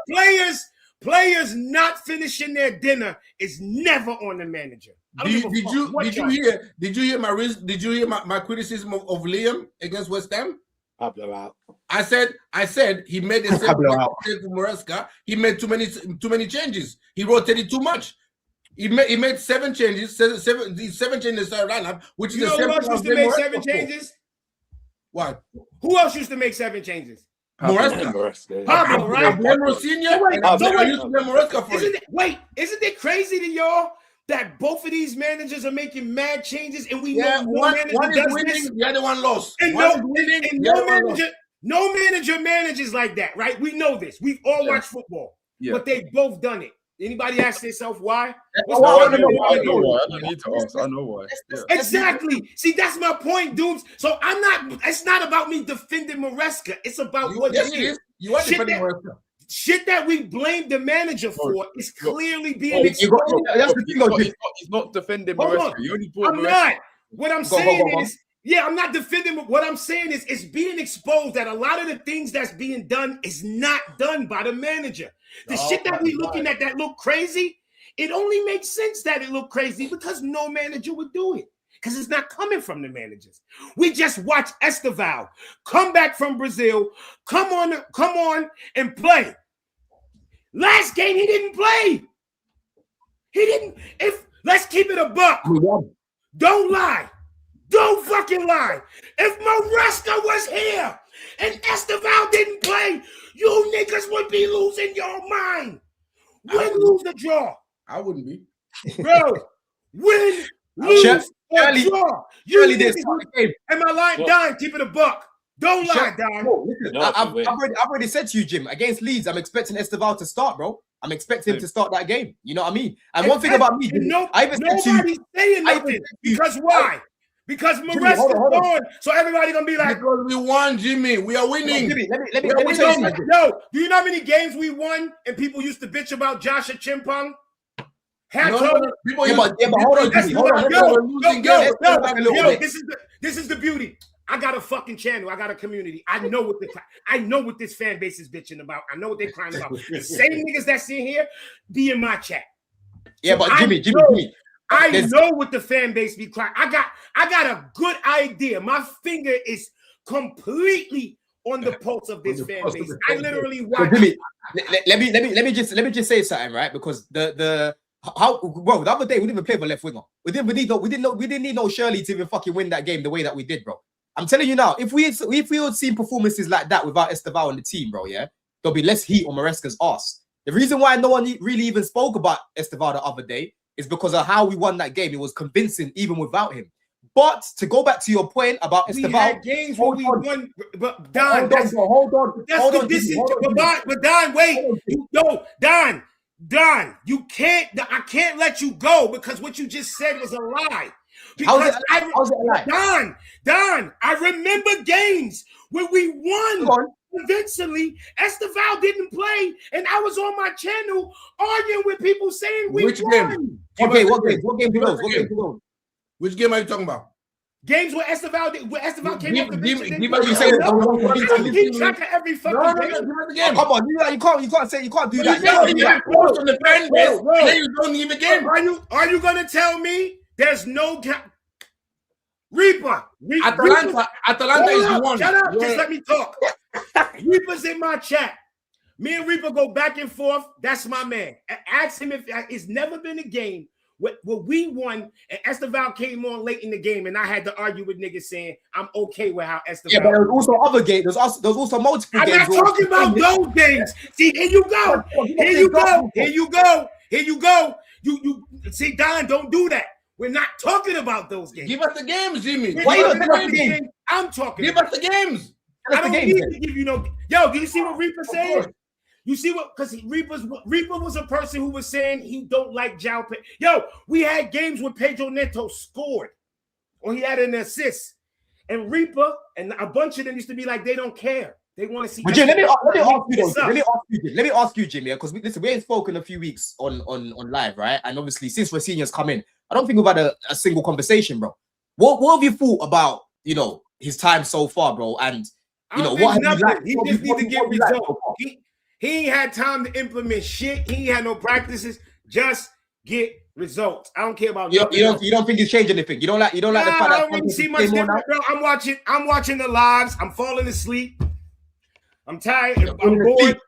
players not finishing their dinner is never on the manager. Did you hear my criticism of Liam against West Ham? Pablo out. I said he made a mistake for Maresca. He made too many changes. He rotated too much. He made 7 changes, seven changes in the start lineup, which is who else used to make 7 changes? What? Who else used to make 7 changes? Maresca. Pablo, right? Isn't it crazy to y'all that both of these managers are making mad changes and we know one is winning, this? The other one lost. And no manager manages like that, right? We know this. We've all watched football, but they've both done it. Anybody ask themselves why? I know why. I don't need to ask. I know why. Yeah. Exactly. See, that's my point, dudes. So it's not about me defending Maresca. It's about what it is. You are defending Maresca. Shit that we blame the manager for is clearly being exposed. He's not defending Maresca. I'm not. What I'm saying is, I'm not defending. What I'm saying is, it's being exposed that a lot of the things that's being done is not done by the manager. The shit that we looking at that look crazy, it only makes sense that it look crazy because no manager would do it. Because it's not coming from the managers. We just watch Esteval come back from Brazil, come on and play. Last game he didn't play. Let's keep it a buck. Don't lie. Don't fucking lie. If Maresca was here and Esteval didn't play, you niggas would be losing your mind. Win, lose, the draw. I wouldn't be. Bro, win, lose, or draw. You niggas would be. Am I lying? Don, keep it a buck. Don't lie, Don. I've already said to you, Jim, against Leeds, I'm expecting Esteval to start, bro. I'm expecting him to start that game. You know what I mean? And one thing about me, nobody's saying nothing. Because why? Because Maresca's gone, so everybody gonna be like, because we won, Jimmy. We are winning. Jimmy, let me tell you something. Yo, do you know how many games we won and people used to bitch about Joshua Chimpong? This is the beauty. I got a fucking channel. I got a community. I know what this fan base is bitching about. I know what they're crying about. The same niggas that's in here be in my chat. Yeah, but Jimmy. I know what the fan base be crying. I got a good idea. My finger is completely on the pulse of this fan base. I literally watch. Jimmy, let me just say something, right? Because the other day we didn't even play for left winger. We didn't need no Shirley to even fucking win that game the way that we did, bro. I'm telling you now, if we had seen performances like that without Esteval on the team, bro, there'll be less heat on Maresca's ass. The reason why no one really even spoke about Esteval the other day is because of how we won that game. It was convincing even without him. But to go back to your point about Esteval, we had games where we won. But Don, hold on. But Don, wait. Don, you can't. I can't let you go because what you just said was a lie. Because how's it a lie? Don, I remember games where we won convincingly. Esteval didn't play, and I was on my channel arguing with people saying we won. Game? Okay, what game do those? Which game are you talking about? Games where Esteval came off the bench. Keep track of every fucking game. Come on, you can't do that. You don't need the game. Are you gonna tell me there's no Reaper? Atalanta is the one. Shut up, just let me talk. Reaper's in my chat. Me and Reaper go back and forth. That's my man. Ask him if it's never been a game where we won and Esteval came on late in the game and I had to argue with niggas saying I'm okay with how Esteval. Yeah, but there was also other games. There's also multiple games. I'm not talking about those games. See, here you go. You see, Don, don't do that. We're not talking about those games. Give us the games, Jimmy. We're Why you talking don't about give us the the game I'm talking Give about. us the games. I don't games, need then. to give you no. Yo, do you see what Reaper Of said? course. You see what? Because Reaper was a person who was saying he don't like Jao. Yo, we had games where Pedro Neto scored, or he had an assist, and Reaper and a bunch of them used to be like they don't care. They want to see. But Jim, let me ask you, This though. up. Let me ask you, Jim, yeah, because we ain't spoken a few weeks on live, right? And obviously, since Rosinia's come in, I don't think we've had a single conversation, bro. What have you thought about, you know, his time so far, bro? And you know, what have you liked? He just need to get results. He ain't had time to implement shit. He ain't had no practices. Just get results. I don't care about You don't think he's changed anything? You don't like the fact that I don't really see much different, bro. I'm watching the lives. I'm falling asleep. I'm tired. I'm bored.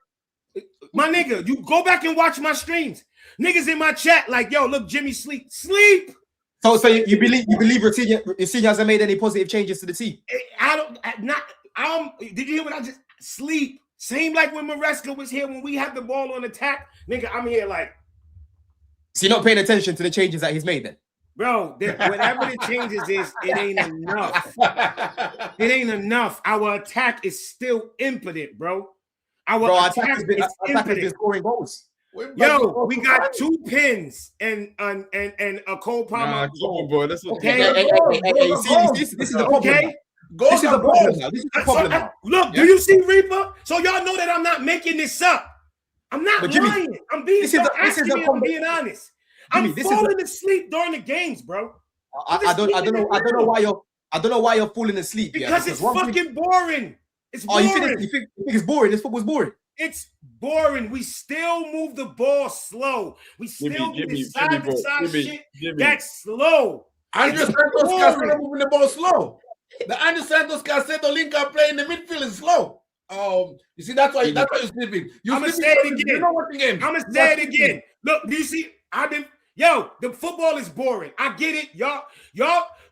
My nigga, you go back and watch my streams. Niggas in my chat like, yo, look, Jimmy sleep. So you believe Rosini hasn't made any positive changes to the team? Did you hear what I just sleep? Same like when Maresca was here when we had the ball on attack, nigga. I'm here like. So you're not paying attention to the changes that he's made, then, bro. Whatever the changes is, it ain't enough. It ain't enough. Our attack is still impotent, bro. Our attack has been scoring goals. Yo, we got 2 pins and a Cole Palmer. Nah, come on, bro. That's okay. This is the problem. Okay. This is the problem now. This is the problem now. Look, do you see Reaper? So y'all know that I'm not making this up. I'm not lying. I'm being honest. I'm falling asleep during the games, bro. I don't know why you're falling asleep. Because it's fucking boring. It's boring. You think it's boring? This football's boring. It's boring. We still move the ball slow. We still do the side to side shit. That's slow. Andres Santos Caicedo moving the ball slow. The Andres Santos Caicedo link up play in the midfield is slow. You see, that's why you're sleeping. I'm gonna say it again. I'm gonna say it again. Look, do you see? The football is boring. I get it, y'all.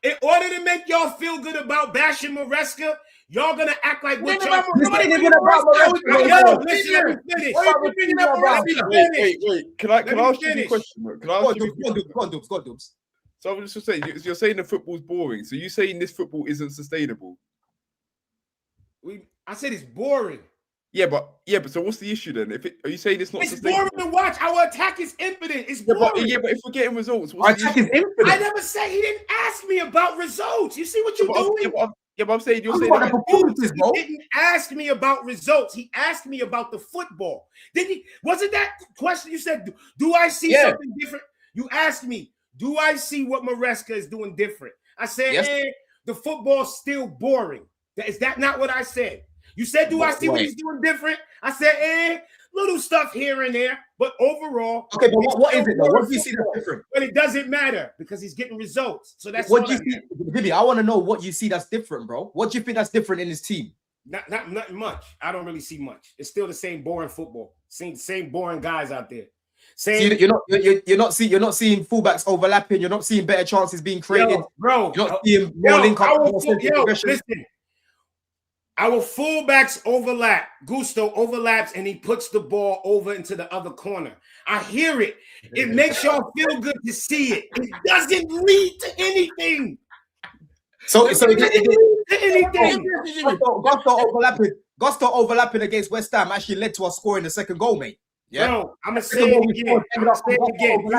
In order to make y'all feel good about bashing Maresca, y'all gonna act like what y'all. Wait. Can I ask you a question? Can I ask you a question? Go on, Dubs. So I'm just saying, you're saying the football's boring. So you're saying this football isn't sustainable? I said it's boring. Yeah, but so what's the issue then? Are you saying it's not sustainable? It's boring to watch. Our attack is impotent. It's boring. But if we're getting results, our attack is impotent. I never said he didn't ask me about results. You see what you're doing? But I'm saying you're saying the performances, bro. He didn't ask me about results. He asked me about the football. Didn't he? Wasn't that question you said? Do I see something different? You asked me, do I see what Maresca is doing different? I said, the football's still boring. Is that not what I said? You said, do I see what he's doing different? I said, little stuff here and there, but overall. Okay, but what is it though? What do you see that's different? But it doesn't matter because he's getting results. So that's what do you see, Jimmy? I want to know what you see that's different, bro. What do you think that's different in his team? Not much. I don't really see much. It's still the same boring football. Same boring guys out there. You're not seeing fullbacks overlapping. You're not seeing better chances being created, bro. You're not seeing more link up. Listen. Our fullbacks overlap. Gusto overlaps and he puts the ball over into the other corner. I hear it. It makes y'all feel good to see it. It doesn't lead to anything. Gusto overlapping against West Ham actually led to us scoring the second goal, mate. Yeah, bro, I'm gonna say it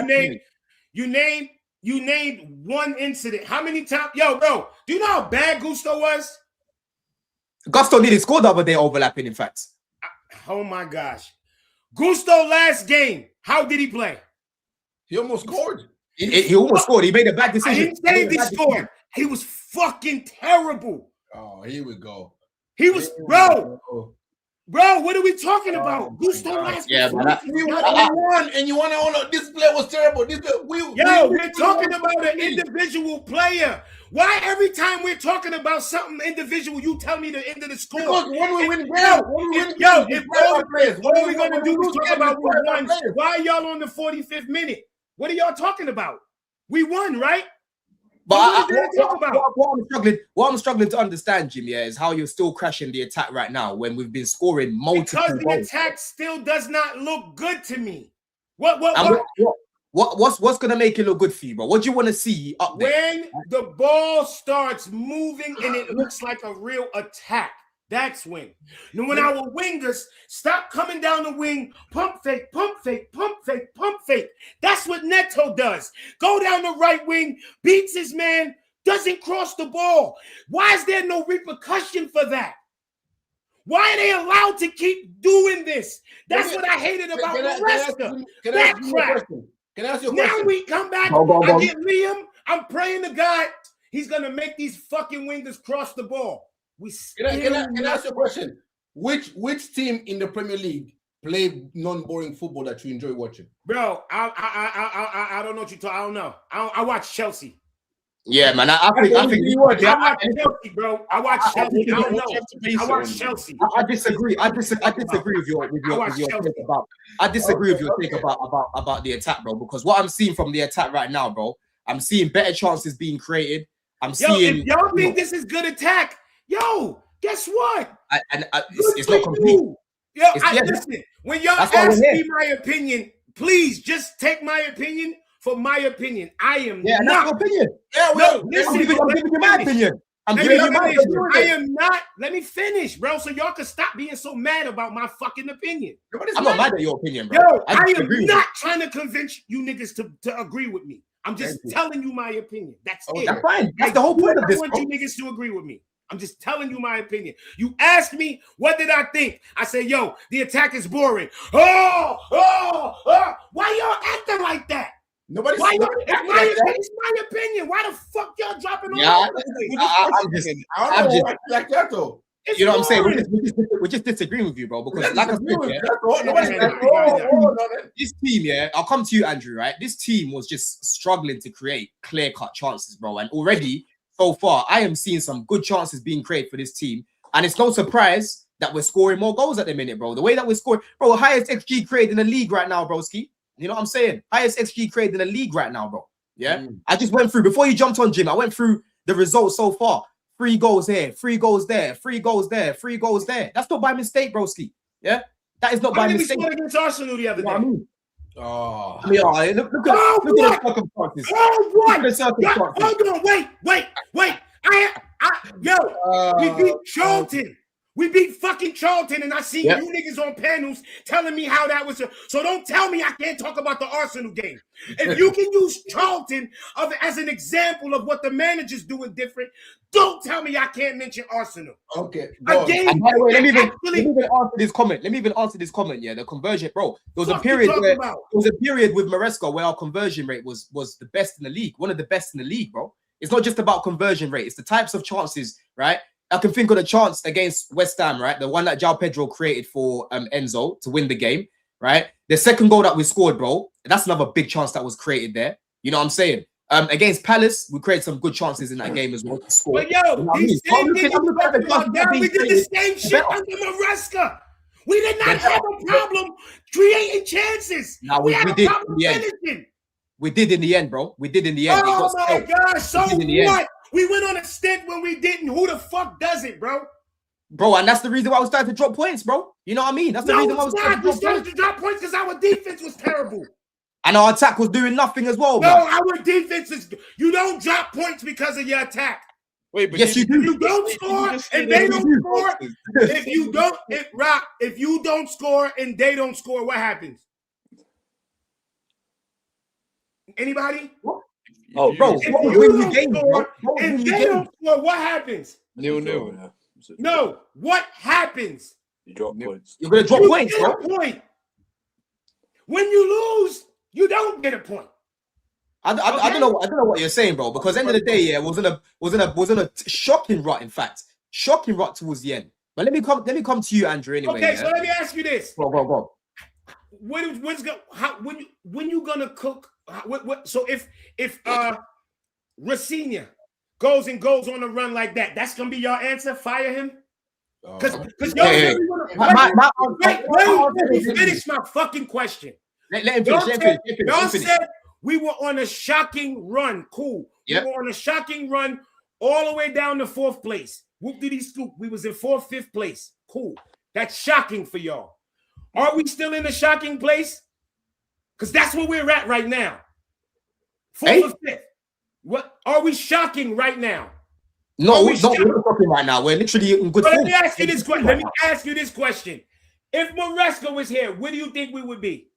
again. You named one incident. How many times? Yo, bro, do you know how bad Gusto was? Gusto nearly scored the other day overlapping, in fact. Oh my gosh. Gusto last game, how did he play? He almost scored. He almost scored. He made a bad decision. I didn't say he scored. He was fucking terrible. Oh, here we go. He was, bro, what are we talking about? Gusto last game. You won, and you want to know this player was terrible. We're talking about an individual player. Why every time we're talking about something individual, you tell me the end of the score? Because when we win, what are we going to do is talk about we won? Why are y'all on the 45th minute? What are y'all talking about? We won, right? But what I'm struggling to understand, Jim, is how you're still crashing the attack right now when we've been scoring multiple goals. Because the attack still does not look good to me. What? What's gonna make it look good for you, bro? What do you want to see up there? When the ball starts moving and it looks like a real attack, that's when. Now, when our wingers stop coming down the wing, pump fake, pump fake, pump fake, pump fake. That's what Neto does. Go down the right wing, beats his man, doesn't cross the ball. Why is there no repercussion for that? Why are they allowed to keep doing this? That's what I hated about Maresca. That crap. Can I ask you a Now question? we come back. Go. I get Liam. I'm praying to God he's gonna make these fucking wingers cross the ball. Can I ask you a question? Which team in the Premier League play non-boring football that you enjoy watching? Bro, I don't know what you talk. I don't know. I watch Chelsea. Yeah, man. I think I watch Chelsea, bro. I watch Chelsea. I don't know. I watch Chelsea. I disagree. I disagree with your take about. I disagree with your take about the attack, bro. Because what I'm seeing from the attack right now, bro, I'm seeing better chances being created. I'm seeing. If y'all think this is good attack, guess what? It's not complete. Listen. When y'all ask me my opinion, please just take my opinion. For my opinion, I am not. That's your opinion. Yeah, well, listen, I'm giving you my opinion. I am not. Let me finish, bro, so y'all can stop being so mad about my fucking opinion. I'm not mad at your opinion, bro. Yo, I am not trying to convince you niggas to agree with me. I'm just telling you my opinion. That's it. That's fine. That's the whole point of this. I want you niggas to agree with me. I'm just telling you my opinion. You asked me, what did I think? I said, the attack is boring. Why y'all acting like that? Nobody's it's my opinion. Why the fuck y'all dropping all I'm just like that though. You know what I'm saying? We're just disagreeing with you, bro. Because like I said, this team, I'll come to you, Andrew, right? This team was just struggling to create clear-cut chances, bro. And already, so far, I am seeing some good chances being created for this team. And it's no surprise that we're scoring more goals at the minute, bro. The way that we're scoring, bro, highest XG created in the league right now, broski. You know what I'm saying? Highest XG created in the league right now, bro. Yeah. I just went through, before you jumped on, Jim, I went through the results so far. 3 goals here, 3 goals there, 3 goals there, 3 goals there. That's not by mistake, broski. Yeah. That is not by mistake. We scored against Arsenal the other day. I mean? Oh. Look at the circumstances. Hold on, wait. We beat Charlton. We beat fucking Charlton, and I see you niggas on panels telling me how that was. So don't tell me I can't talk about the Arsenal game. If you can use Charlton as an example of what the manager's doing different, don't tell me I can't mention Arsenal. Okay. Let me even answer this comment. Yeah, the conversion, bro. There was a period with Maresca where our conversion rate was the best in the league, one of the best in the league, bro. It's not just about conversion rate; it's the types of chances, right? I can think of the chance against West Ham, right? The one that João Pedro created for Enzo to win the game, right? The second goal that we scored, bro, that's another big chance that was created there. You know what I'm saying? Against Palace, we created some good chances in that game as well to score. But we did the same shit under Maresca. We did not have a problem creating chances. No, we did in the end. We did in the end, bro. We did in the end. Oh my gosh, so what? We went on a stint when we didn't. Who the fuck does it, bro? Bro, and that's the reason why we started to drop points, bro. You know what I mean? That's the reason why we started to drop points because our defense was terrible. And our attack was doing nothing as well. No, our defense is. You don't drop points because of your attack. Wait, but yes, you do. You don't score and they don't score. If you don't score and they don't score, what happens? Anybody? What? Oh, bro, if you don't score and they don't score, what happens? 0-0. No, what happens? You drop points. You're gonna drop points, bro. Point. When you lose, you don't get a point. I don't know what you're saying, bro. Because at the end of the day, it was in a shocking rut. In fact, shocking rut towards the end. But let me come to you, Andrew. Anyway. Okay, so let me ask you this. Go. When you gonna cook? So if Rafinha goes on a run like that, that's gonna be your answer. Fire him. Because let me finish my fucking question. Let him finish. Y'all said we were on a shocking run. Cool. Yep. We were on a shocking run all the way down to 4th place. Whoop-diddy-scoop. We was in 4th, 5th place. Cool. That's shocking for y'all. Are we still in a shocking place? Because that's where we're at right now. 4th Hey? or 5th. What are we shocking right now? No, we we're shocked? not talking right now. We're literally in good But form. let me ask you this question. Let me ask you this question. If Maresca was here, where do you think we would be?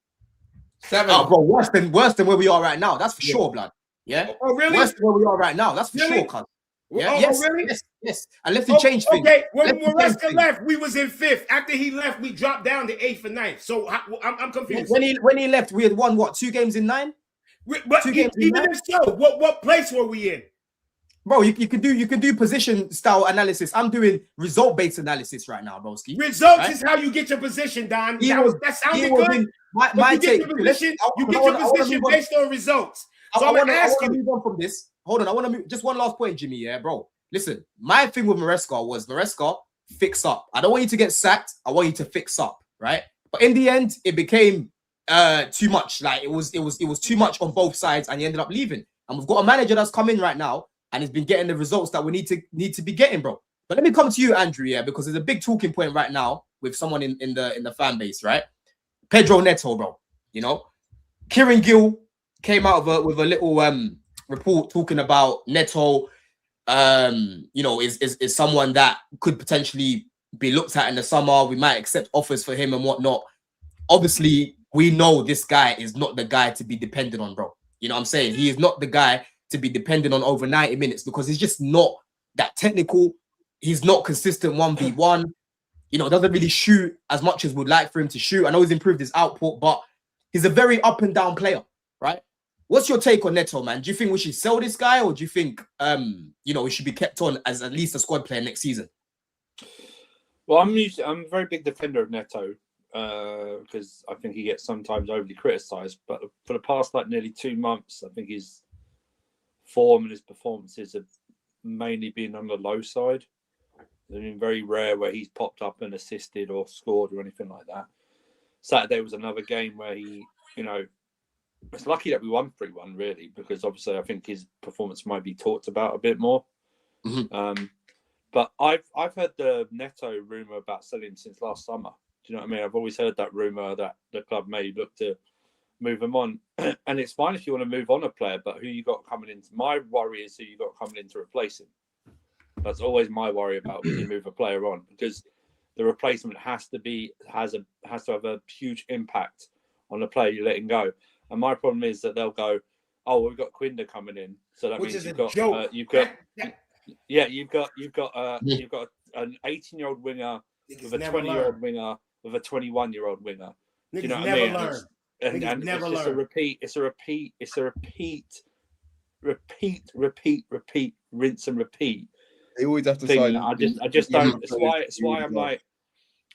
7. Oh, bro, worse than where we are right now. That's for sure, blood. Yeah. Oh, really? Worse than where we are right now. That's for Really? sure, cuz. Yeah. Oh, yes. really? Yes. Unless he changed things. Okay, when Unless he changed Maresca things. left, we was in 5th. After he left, we dropped down to 8th or 9th. So I'm confused. When he left, we had won what, 2 games in 9? But 2 games in even 9? if so, what place were we in? Bro, you can do position style analysis. I'm doing result based analysis right now, broski. Results right? is how you get your position, Don. He That sounded good. in my You get take. your position, based on results. So I I'm gonna ask want to you. move on from this. Hold on, I want to move. Just one last point, Jimmy. Yeah, bro. Listen, my thing with Maresca was fix up. I don't want you to get sacked. I want you to fix up, right? But in the end, it became too much. Like it was too much on both sides, and he ended up leaving. And we've got a manager that's come in right now, and he's been getting the results that we need to be getting, bro. But let me come to you, Andrew, yeah, because there's a big talking point right now with someone in the fan base, right? Pedro Neto, bro. You know, Kieran Gill came out with a little report talking about Neto. You know, is someone that could potentially be looked at in the summer. We might accept offers for him and whatnot. Obviously, we know this guy is not the guy to be dependent on, bro. You know what I'm saying? He is not the guy to be dependent on over 90 minutes because he's just not that technical. He's not consistent 1v1. You know, doesn't really shoot as much as we'd like for him to shoot. I know he's improved his output, but he's a very up and down player, right? What's your take on Neto, man? Do you think we should sell this guy, or do you think you know, he should be kept on as at least a squad player next season? Well, I'm a very big defender of Neto because I think he gets sometimes overly criticised. But for the past nearly 2 months, I think his form and his performances have mainly been on the low side. They've been very rare where he's popped up and assisted or scored or anything like that. Saturday was another game where he, you know, it's lucky that we won 3-1 really, because obviously I think his performance might be talked about a bit more. Mm-hmm. But I've heard the Neto rumor about selling since last summer. Do you know what I mean? I've always heard that rumor that the club may look to move him on, and it's fine if you want to move on a player, but who you got coming in? My worry is who you got coming in to replace him. That's always my worry about when you move a player on, because the replacement has to have a huge impact on the player you're letting go. And my problem is that they'll go, "Oh, we've got Quinder coming in, so that means you've got an 18-year-old winger with a 20-year-old winger with a 21-year-old winger." Do you know what I mean? And it's just a repeat. It's a repeat, rinse and repeat. They always have to thing. sign. I just don't. It's why I'm like,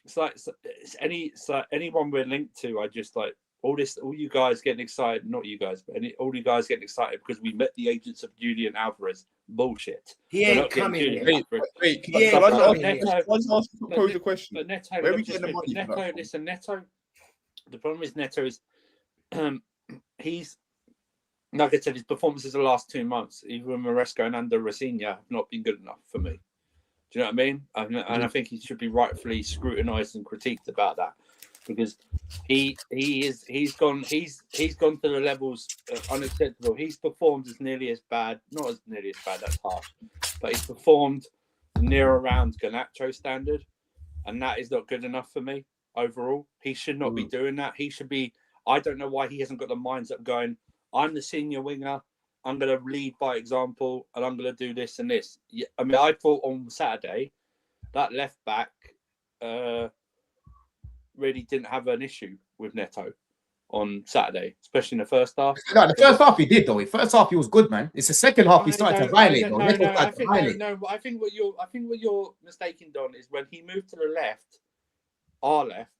it's anyone we're linked to. I just like all you guys getting excited. Not you guys, but all you guys getting excited because we met the agents of Julian Alvarez. Bullshit. He ain't coming. Wait. He Can I ain't just propose a question? But Neto, Where are we getting the money? Neto, listen, Neto. The problem is Neto is he's, like I said, his performances the last 2 months, even with Maresca and under Rossinha, have not been good enough for me. Do you know what I mean? And I think he should be rightfully scrutinised and critiqued about that, because he's gone to the levels unacceptable. He's performed as nearly as bad, not as nearly as bad, that's harsh, but he's performed near around Garnacho standard, and that is not good enough for me overall. He should not be doing that. He should be. I don't know why he hasn't got the mindset of going, I'm the senior winger, I'm going to lead by example, and I'm going to do this and this. I mean, I thought on Saturday that left back really didn't have an issue with Neto on Saturday, especially in the first half. No, the first half he did though. The first half he was good, man. It's the second half he started to violate. I think what you're mistaken, Don, is when he moved to the left, our left.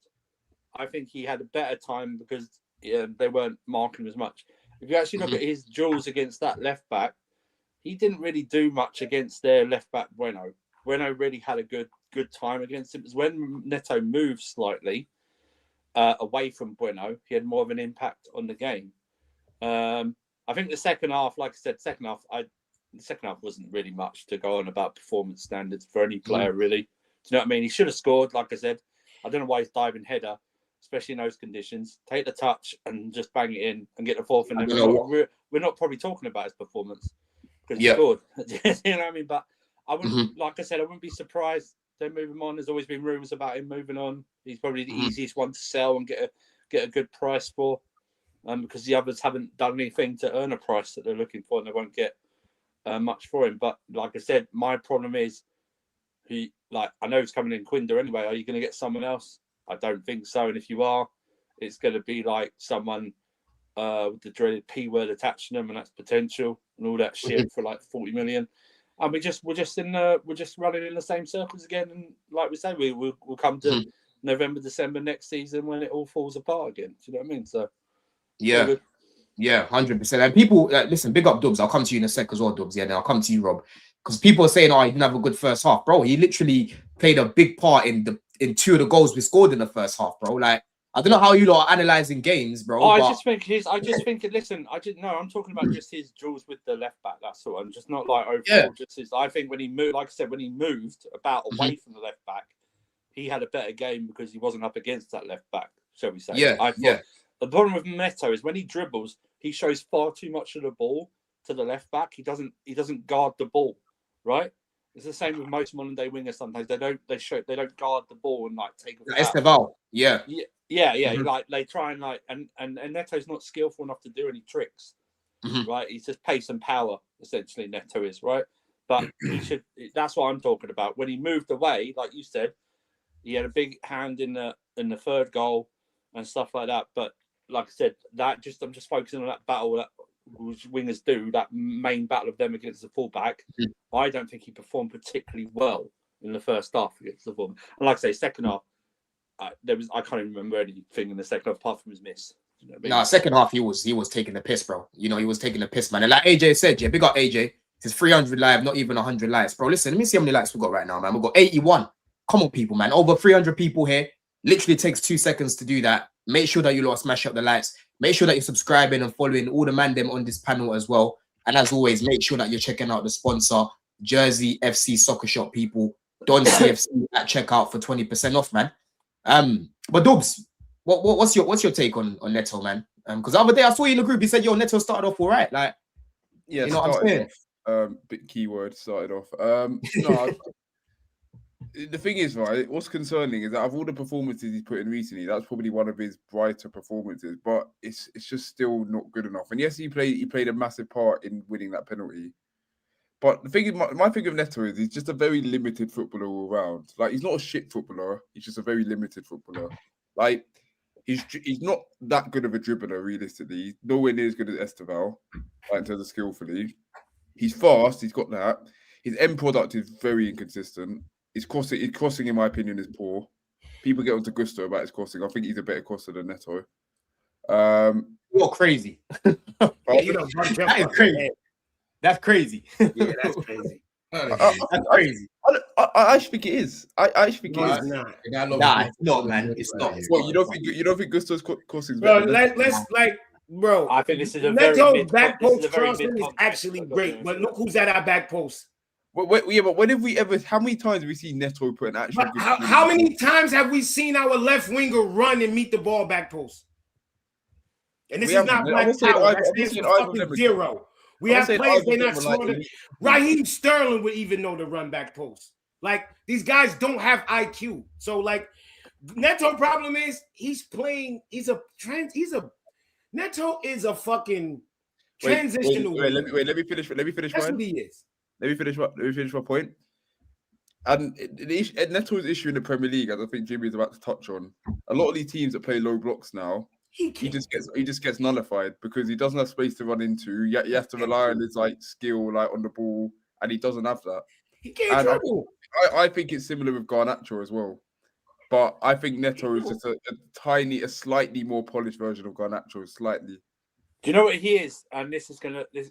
I think he had a better time because they weren't marking him as much. If you actually look at his duels against that left back, he didn't really do much against their left back Bueno. Bueno really had a good time against him. It was when Neto moved slightly away from Bueno, he had more of an impact on the game. I think the second half, like I said, the second half wasn't really much to go on about performance standards for any player, really. Do you know what I mean? He should have scored, like I said. I don't know why he's diving header. especially in those conditions. Take the touch and just bang it in and get the fourth. And we're not probably talking about his performance because he scored. You know what I mean? But I wouldn't, like I said, I wouldn't be surprised. They're moving on. There's always been rumours about him moving on. He's probably the easiest one to sell and get a good price for, because the others haven't done anything to earn a price that they're looking for, and they won't get much for him. But like I said, my problem is, I know he's coming in Quinder anyway. Are you going to get someone else? I don't think so. And if you are, it's going to be like someone with the dreaded P word attached to them, and that's potential and all that shit for like 40 million. And we're just running in the same circles again. And like we say, we'll come to November, December next season when it all falls apart again. Do you know what I mean? So yeah, 100%. And people listen, big up Dubs. I'll come to you in a sec as well, Dubs. Yeah, then I'll come to you, Rob, because people are saying, "Oh, he didn't have a good first half, bro." He literally played a big part in two of the goals we scored in the first half, bro. Like, I don't know how you lot are analysing games, bro. I just think listen, I'm talking about just his duels with the left back, that's all. I'm just not like overall just his. I think when he moved, like I said, when he moved about away from the left back, he had a better game because he wasn't up against that left back, shall we say. The problem with Neto is when he dribbles, he shows far too much of the ball to the left back. He doesn't guard the ball, right? It's the same with most modern day wingers. Sometimes they don't guard the ball and like take it. Esteval, Like they try and Neto's not skillful enough to do any tricks, right? He's just pace and power essentially. Neto is, right, but he should. That's what I'm talking about. When he moved away, like you said, he had a big hand in the third goal and stuff like that. But like I said, I'm just focusing on that battle that wingers do, that main battle of them against the fullback. I don't think he performed particularly well in the first half against the fullback. And like I say, second half, I can't even remember anything in the second half apart from his miss. You know what I mean? No, second half he was taking the piss, bro. You know, he was taking the piss, man. And like AJ said, big up AJ. It's 300 live, not even 100 likes, bro. Listen, let me see how many likes we got right now, man. We've got 81. Come on, people, man. Over 300 people here. Literally takes 2 seconds to do that. Make sure that you lot smash up the likes. Make sure that you're subscribing and following all the man them on this panel as well. And as always, make sure that you're checking out the sponsor, Jersey FC Soccer Shop, people. Don CFC at checkout for 20% off, man. But Dubs, what's your take on Neto, man? Because the other day I saw you in the group. You said, "Yo, Neto started off all right." Like, yeah, you know what I'm saying? Big keyword started off. No. The thing is, right, what's concerning is that of all the performances he's put in recently, that's probably one of his brighter performances, but it's just still not good enough. And yes, he played a massive part in winning that penalty. But the thing is, my thing of Neto is he's just a very limited footballer all around. Like, he's not a shit footballer, he's just a very limited footballer. Like, he's not that good of a dribbler, realistically. He's nowhere near as good as Esteval, like, in terms of skillfully. He's fast, he's got that. His end product is very inconsistent. His crossing, in my opinion, is poor. People get onto Gusto about his crossing. I think he's a better crosser than Neto. You're crazy. That is crazy. That's crazy. Yeah, that's crazy. That's crazy. I actually think it is. I actually think it is. Nah, it's not, man. It's not. Well, you don't think Gusto's crossing is better? Bro, I think this is a Neto's back post crossing is actually great, but look who's at our back post. But when have we ever? How many times have we seen Neto put an actual? How many times have we seen our left winger run and meet the ball back post? And this is not Black Power. That's fucking zero. We have players they're not smarter. Raheem Sterling would even know to run back post. Like, these guys don't have IQ. So like, Neto problem is Neto is a fucking transitional. Let me finish. That's what he is. Let me finish my point. And Neto's issue in the Premier League, as I think Jimmy is about to touch on, a lot of these teams that play low blocks now, he just gets nullified because he doesn't have space to run into. You have to rely on his like skill, like on the ball, and he doesn't have that. He can't dribble. I think it's similar with Garnacho as well, but I think Neto is just a slightly more polished version of Garnacho, slightly. Do you know what he is? And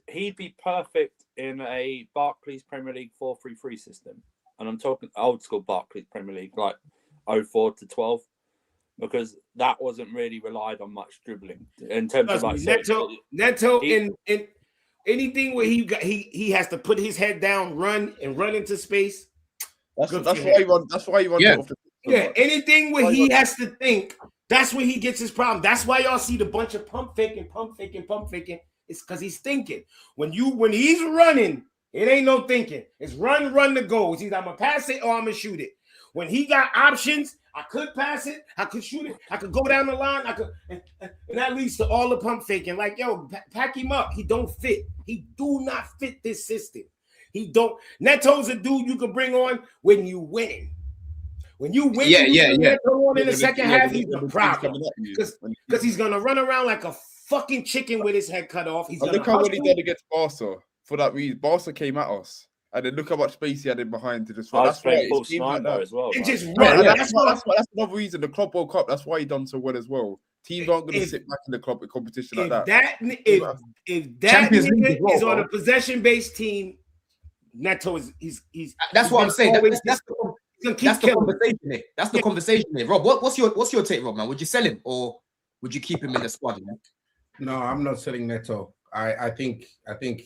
he'd be perfect in a Barclays Premier League 4-3-3 system. And I'm talking old school Barclays Premier League, like 04 to 12, because that wasn't really relied on much dribbling in terms of like Neto in anything where he has to put his head down, run into space. That's why he runs. That's why he runs. Yeah, anything where he has to think That's where he gets his problem. That's why y'all see the bunch of pump faking. It's because he's thinking. When he's running, it ain't no thinking. It's run the goals. Either I'm gonna pass it or I'm gonna shoot it. When he got options, I could pass it, I could shoot it, I could go down the line, and that leads to all the pump faking. Like, yo, pack him up. He don't fit. He do not fit this system. He don't. Neto's a dude you can bring on when you winning. When you win, Neto on in the second half, he's a problem. Because he's gonna run around like a fucking chicken with his head cut off. Look how what he did against Barca for that reason. Barca came at us. And then look how much space he had in behind to just run. That's why it's like that as well. It just run. That's another reason. The Club World Cup, that's why he done so well as well. Teams aren't going to sit back in the club competition like that. If that nigga is on a possession-based team, Neto is he's that's what I'm saying. That's the conversation here. That's the conversation here. Rob, what's your take, Rob, man? Would you sell him or would you keep him in the squad, man? No, I'm not selling Neto. I think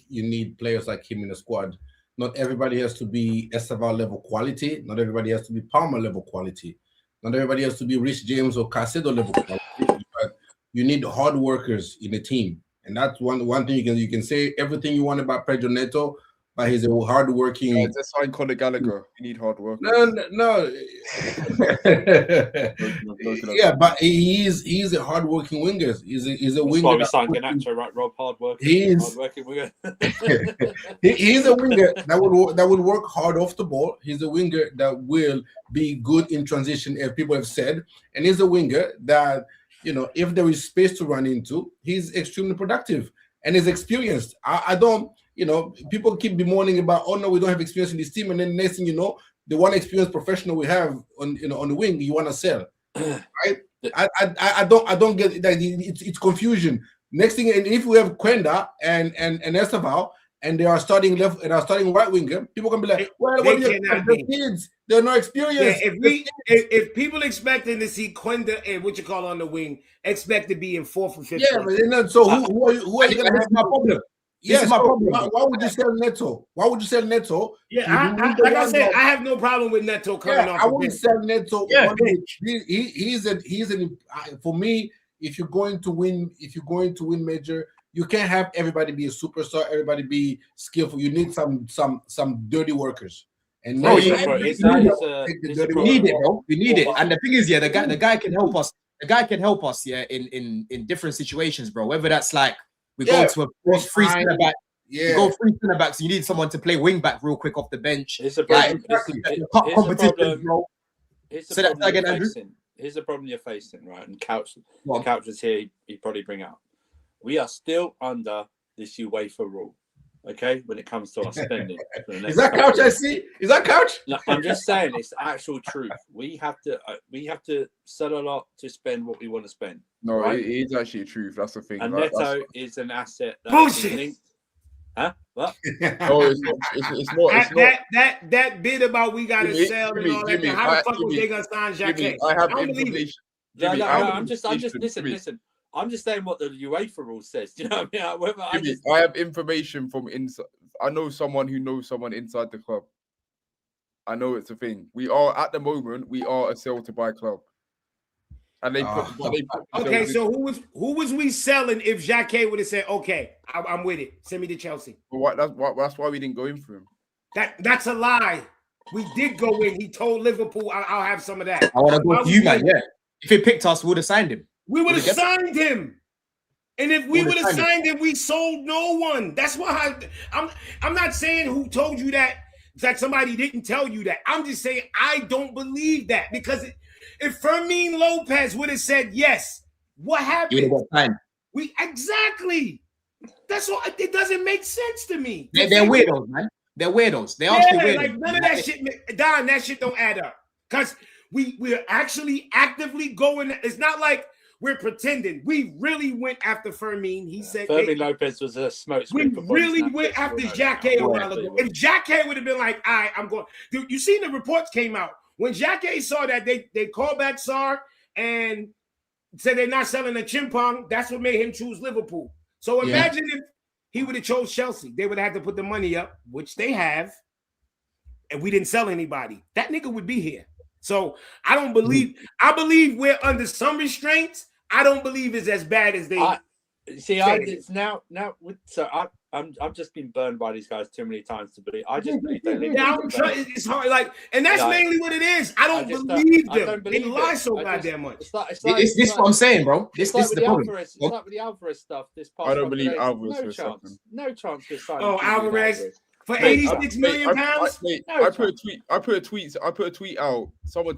you need players like him in the squad. Not everybody has to be Esteval level quality. Not everybody has to be Palmer level quality. Not everybody has to be Rich James or Caicedo level quality. But you need hard workers in the team, and that's one thing you can say everything you want about Pedro Neto, but he's a hard-working. Yeah, just like Conor Gallagher. You need hard work. No. Yeah, but he's a hard-working winger. He's a winger. That's why we signed Ganacho, right, Rob? Hard-working winger. He's a winger that would work hard off the ball. He's a winger that will be good in transition, as people have said, and he's a winger that, if there is space to run into, he's extremely productive and is experienced. I don't. People keep bemoaning about, oh no, we don't have experience in this team, and then next thing you know, the one experienced professional we have on the wing, you want to sell, right? I don't get that. It's confusion. Next thing, and if we have Quenda and Esteval, and they are starting left and are starting right winger, people can be like, well, they're kids, they're not experienced. Yeah, if people expecting to see Quenda and what you call on the wing, expect to be in 4th or 5th. Yeah, but so who are you going to have my problem? Yes, my problem. Why would you sell Neto? Why would you sell Neto? Yeah, like I said, I have no problem with Neto coming off. I wouldn't sell Neto. Yeah, he's for me. If you're going to win major, you can't have everybody be a superstar. Everybody be skillful. You need some dirty workers. And we need it, bro. We need it. And the thing is, the guy can help us. The guy can help us, in different situations, bro. Whether that's like. We go to a free center back. Yeah. Go free center back, so you need someone to play wing back real quick off the bench. Here's the problem. Here's the problem you're facing, right? And Couch was here. He'd probably bring out. We are still under this UEFA rule, okay? When it comes to our spending. Is that Couch? I see. Is that Couch? No, I'm just saying it's the actual truth. We have to sell a lot to spend what we want to spend. No, right? it is actually true. That's the thing. And Neto is an asset. Bullshit. Huh? What? No, it's not. That bit about we gotta sell and all that. How the fuck was they gonna sign Jacquet? I have information. No, I'm just listen. I'm just saying what the UEFA rule says. Do you know what I mean? I have information from inside. I know someone who knows someone inside the club. I know it's a thing. We are at the moment. We are a sell to buy club. And they put okay. So who was we selling if Jacquet would have said, "Okay, I'm with it. Send me to Chelsea." Well, that's why we didn't go in for him. That's a lie. We did go in. He told Liverpool, "I'll have some of that." I want to go to you, man. Yeah. If he picked us, we would have signed him. We would have signed him. And if we would have signed him, we sold no one. That's why I'm not saying who told you that somebody didn't tell you that. I'm just saying I don't believe that, because if Fermin Lopez would have said yes, what happened? Exactly. That's what it doesn't make sense to me. They're weirdos, man. They're weirdos. They are weirdos. Like none of that shit, Don. That shit don't add up. Because we're actually actively going. It's not like we're pretending. We really went after Fermin. He said Fermin Lopez was a smoke. We really went after Jacquet a while ago. If Jacquet would have been like, all right, I'm going. Dude, you seen the reports came out. When Jacquet saw that, they called back Sarr and said they're not selling a chimpong. That's what made him choose Liverpool. So imagine if he would have chose Chelsea. They would have had to put the money up, which they have, and we didn't sell anybody. That nigga would be here. So I don't believe. I believe we're under some restraints. I don't believe it's as bad as they. It's now. I've just been burned by these guys too many times to believe. I just believe it's hard, like, and that's mainly what it is. I don't believe them. They lie so goddamn much. It's this what I'm saying, bro. This is the problem. It's like with the Alvarez stuff. This past I don't believe Alvarez no for a chance. second. No chance this time. Oh, Alvarez. For 86 million pounds? I put a tweet out. Someone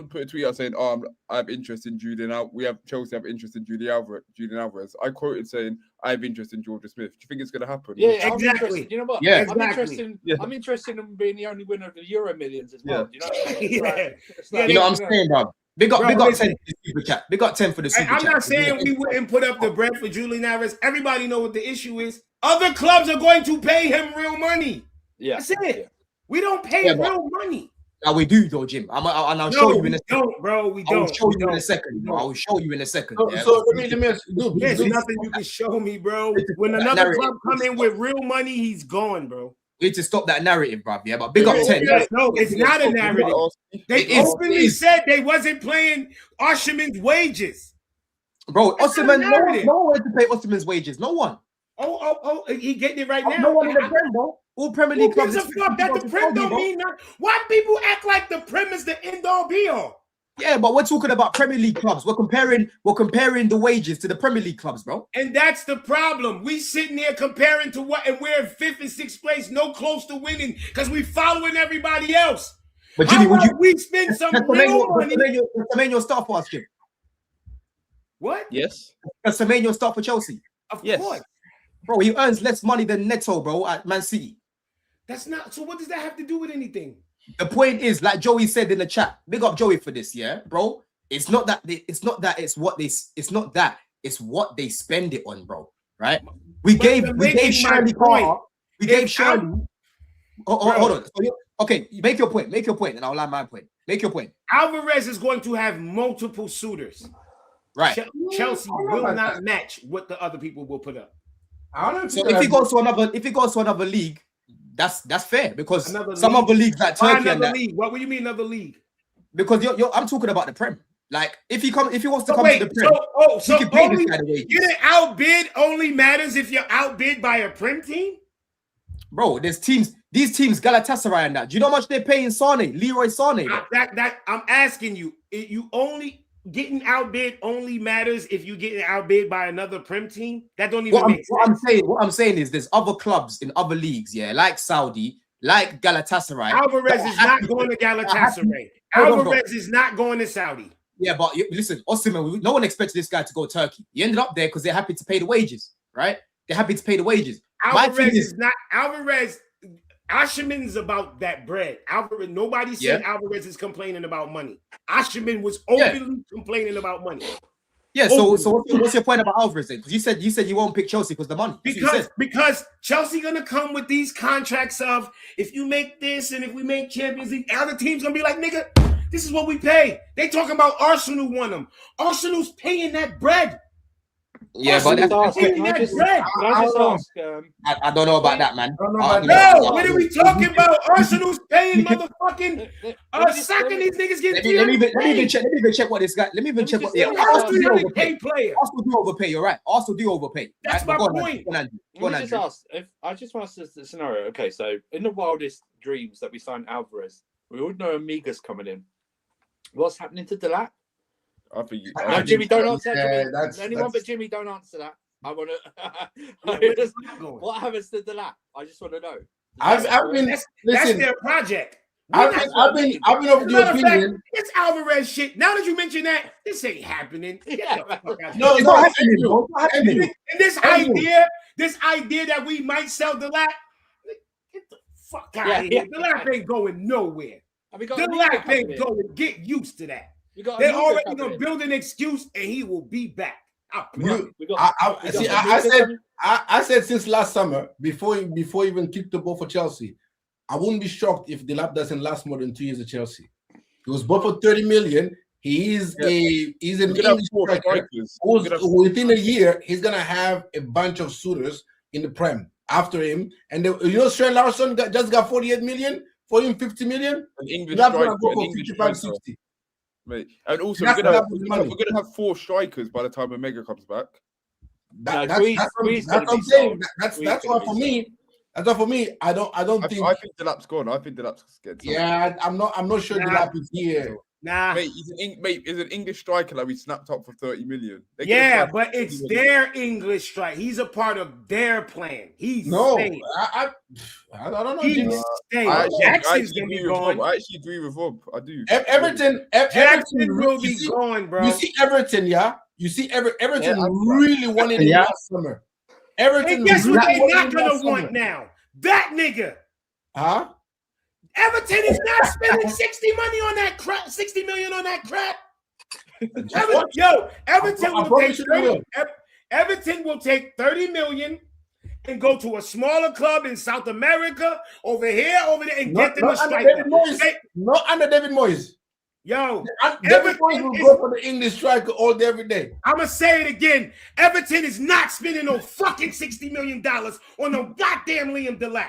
put a tweet out saying, I have interest in Julian Alvarez. Chelsea have interest in Julian Alvarez. I quoted saying, I have interest in Georgia Smith. Do you think it's going to happen? Yeah, exactly. You know what? Yeah, I'm interested in being the only winner of the Euro Millions as well. Yeah. You know you know what I'm saying, bro? Big up 10 for the super chat. Big up 10 for the super chat. I'm not saying we wouldn't put up the bread for Julian Alvarez. Everybody know what the issue is. Other clubs are going to pay him real money. Yeah, that's it. Yeah. We don't pay real money. Now we do though, Jim. I'll show you in a second. Bro. We don't. I'll show you in a second. I will show you in a second. So let me ask you. There's nothing you can show me, bro. When another club come in with real money, he's gone, bro. We need to stop that narrative, bro. Yeah, but big up 10. No, it's not a narrative. They openly said they wasn't paying Osherman's wages. Bro, Osimhen, no one to pay Osimhen's wages. No one. Oh, he getting it right now. No one in the Prem, bro. All Premier League clubs. Who gives a fuck that the Prem don't mean nothing? Why people act like the Prem is the end all be all? Yeah, but we're talking about Premier League clubs. We're comparing the wages to the Premier League clubs, bro. And that's the problem. We sitting there comparing to what, and we're in 5th and 6th place, no close to winning because we following everybody else. But Jimmy, we spend some real money? Semenyo start for us, Jim. What? Yes. Semenyo start for Chelsea. Of course. Bro, he earns less money than Neto, bro, at Man City. That's not. So what does that have to do with anything? The point is, like Joey said in the chat, big up Joey for this, yeah, bro. It's not that it's what they spend it on, bro. Right? We gave Shirley Carter. We gave Shirley. Hold on. Okay, make your point, and I'll line my point. Make your point. Alvarez is going to have multiple suitors. Right. Chelsea will not match what the other people will put up. I don't know. So if he goes to another league, that's fair because some other leagues like Turkey and that. League? What do you mean another league? Because I'm talking about the Prem. Like if he wants to come to the Prem, so getting outbid only matters if you're outbid by a Prem team. Bro, these teams, Galatasaray and that. Do you know how much they're paying Sane, Leroy Sane? That I'm asking you. You only getting outbid only matters if you getting outbid by another Prem team. That don't even make sense. What I'm saying is there's other clubs in other leagues, yeah, like Saudi, like Galatasaray. Alvarez is not going to Galatasaray. Alvarez is not going to Saudi. Yeah, but listen, Osimhen, no one expected this guy to go to Turkey. He ended up there because they're happy to pay the wages, right? They're happy to pay the wages. Alvarez is not Alvarez. Osherman's about that bread. Alvarez, nobody said Alvarez is complaining about money. Osherman was openly complaining about money. Yeah, so what's your point about Alvarez then? Because you said you won't pick Chelsea because the money. Because Chelsea gonna come with these contracts of if you make this and if we make Champions League, other teams gonna be like, nigga, this is what we pay. They talking about Arsenal won them. Arsenal's paying that bread. Yeah, but I don't know about that, man. No, what are we talking about? Arsenal's paying motherfucking sacking these niggas getting. Let me even check what this guy. Let me even check what. Yeah, Arsenal do overpay. You're right. Arsenal do overpay. That's my point. I just want to ask the scenario. Okay, so in the wildest dreams that we signed Alvarez, we would know Amiga's coming in. What's happening to Delap? Jimmy, don't answer that. Anyone but Jimmy, don't answer that. I want to. What happens to the lap? I just want to know. That's their project. I've been of the opinion. It's Alvarez shit. Now that you mention that, this ain't happening. No, it's not happening. And this idea that we might sell the lap, get the fuck out of here. The lap ain't going nowhere. The lap ain't going. Get used to that. They're already gonna build an excuse, and he will be back. I said since last summer, before he even kicked the ball for Chelsea, I wouldn't be shocked if Delap doesn't last more than 2 years at Chelsea. He was bought for 30 million. He's an English striker. Within a year, he's gonna have a bunch of suitors in the Prem after him. And Shane Larson just got 48 million. for him 50 million. An English That's striker, gonna go an for English 55, striker, 60. mate. And also, That's we're double the money. gonna have 4 strikers by the time Omega comes back. That's Squeeze what gonna I'm be saying. sold. That's Squeeze why gonna for be me. That's why for me. I don't think. I think Delap's gone. I think Delap's getting sold. Yeah, I'm not sure Nah. Delap is here. Nah. Mate, he's an English striker that we snapped up for 30 million. Yeah, but it's their English strike. He's a part of their plan. He's staying. I don't know. He's Jimmy. staying. Jackson's gonna be gone. I actually agree with Rob. I do. Everton will be gone, bro. You see Everton, yeah. You see Everton really wanted him last summer. Everton. And guess what really they're not wanted him gonna last want summer. now? That nigga. Huh? Everton is not spending 60 million on that crap. 60 million on that crap. Everton will take 30 million and go to a smaller club in South America, over there, and get them a striker. Not under David Moyes. Yo, David Moyes will go for the English striker all day, every day. I'm gonna say it again. Everton is not spending no fucking $60 million on no goddamn Liam Delap.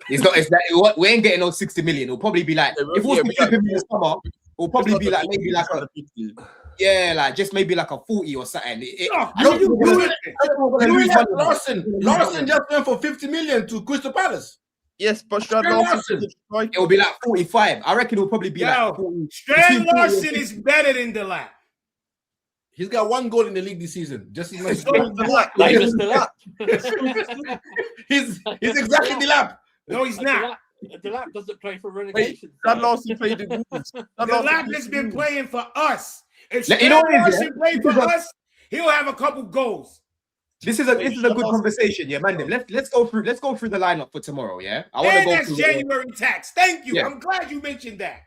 It's not. It's that we ain't getting no 60 million. It'll probably be like if it was to keep him in the summer, it'll probably be like maybe like a 50. Yeah, like just maybe like a 40 or something. Larson just went for 50 million to Crystal Palace. Yes, but it'll be like 45. I reckon it'll probably be like 40. Strand Larson is better than Delap. He's got 1 goal in the league this season. Just as much. He's exactly Delap. No, he's not. Delap doesn't play for relegation. That Larson played in Wolves. Delap has been playing for us. If Strand Larson played for us, he'll have a couple goals. This is a good conversation, yeah, man. Let's go through the lineup for tomorrow, yeah. I want to go that's through January tax. Thank you. Yeah. I'm glad you mentioned that.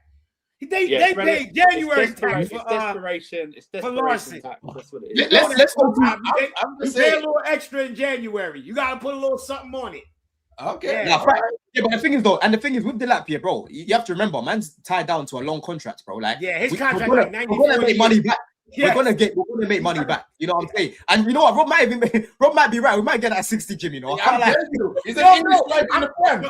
They paid January tax for desperation. It's desperation Larson. tax. That's what it is. Let's go through. You pay a little extra in January. You gotta put a little something on it. Okay. Yeah, but the thing is with the lap here, bro, you have to remember, man's tied down to a long contract, bro. Like, yeah, his contract we're like 90. We're gonna make money back. Yes. We're gonna make money back. You know what I'm saying? And you know what? Rob might be right. We might get that 60, Jim. You know, he's an English striker in the Prem.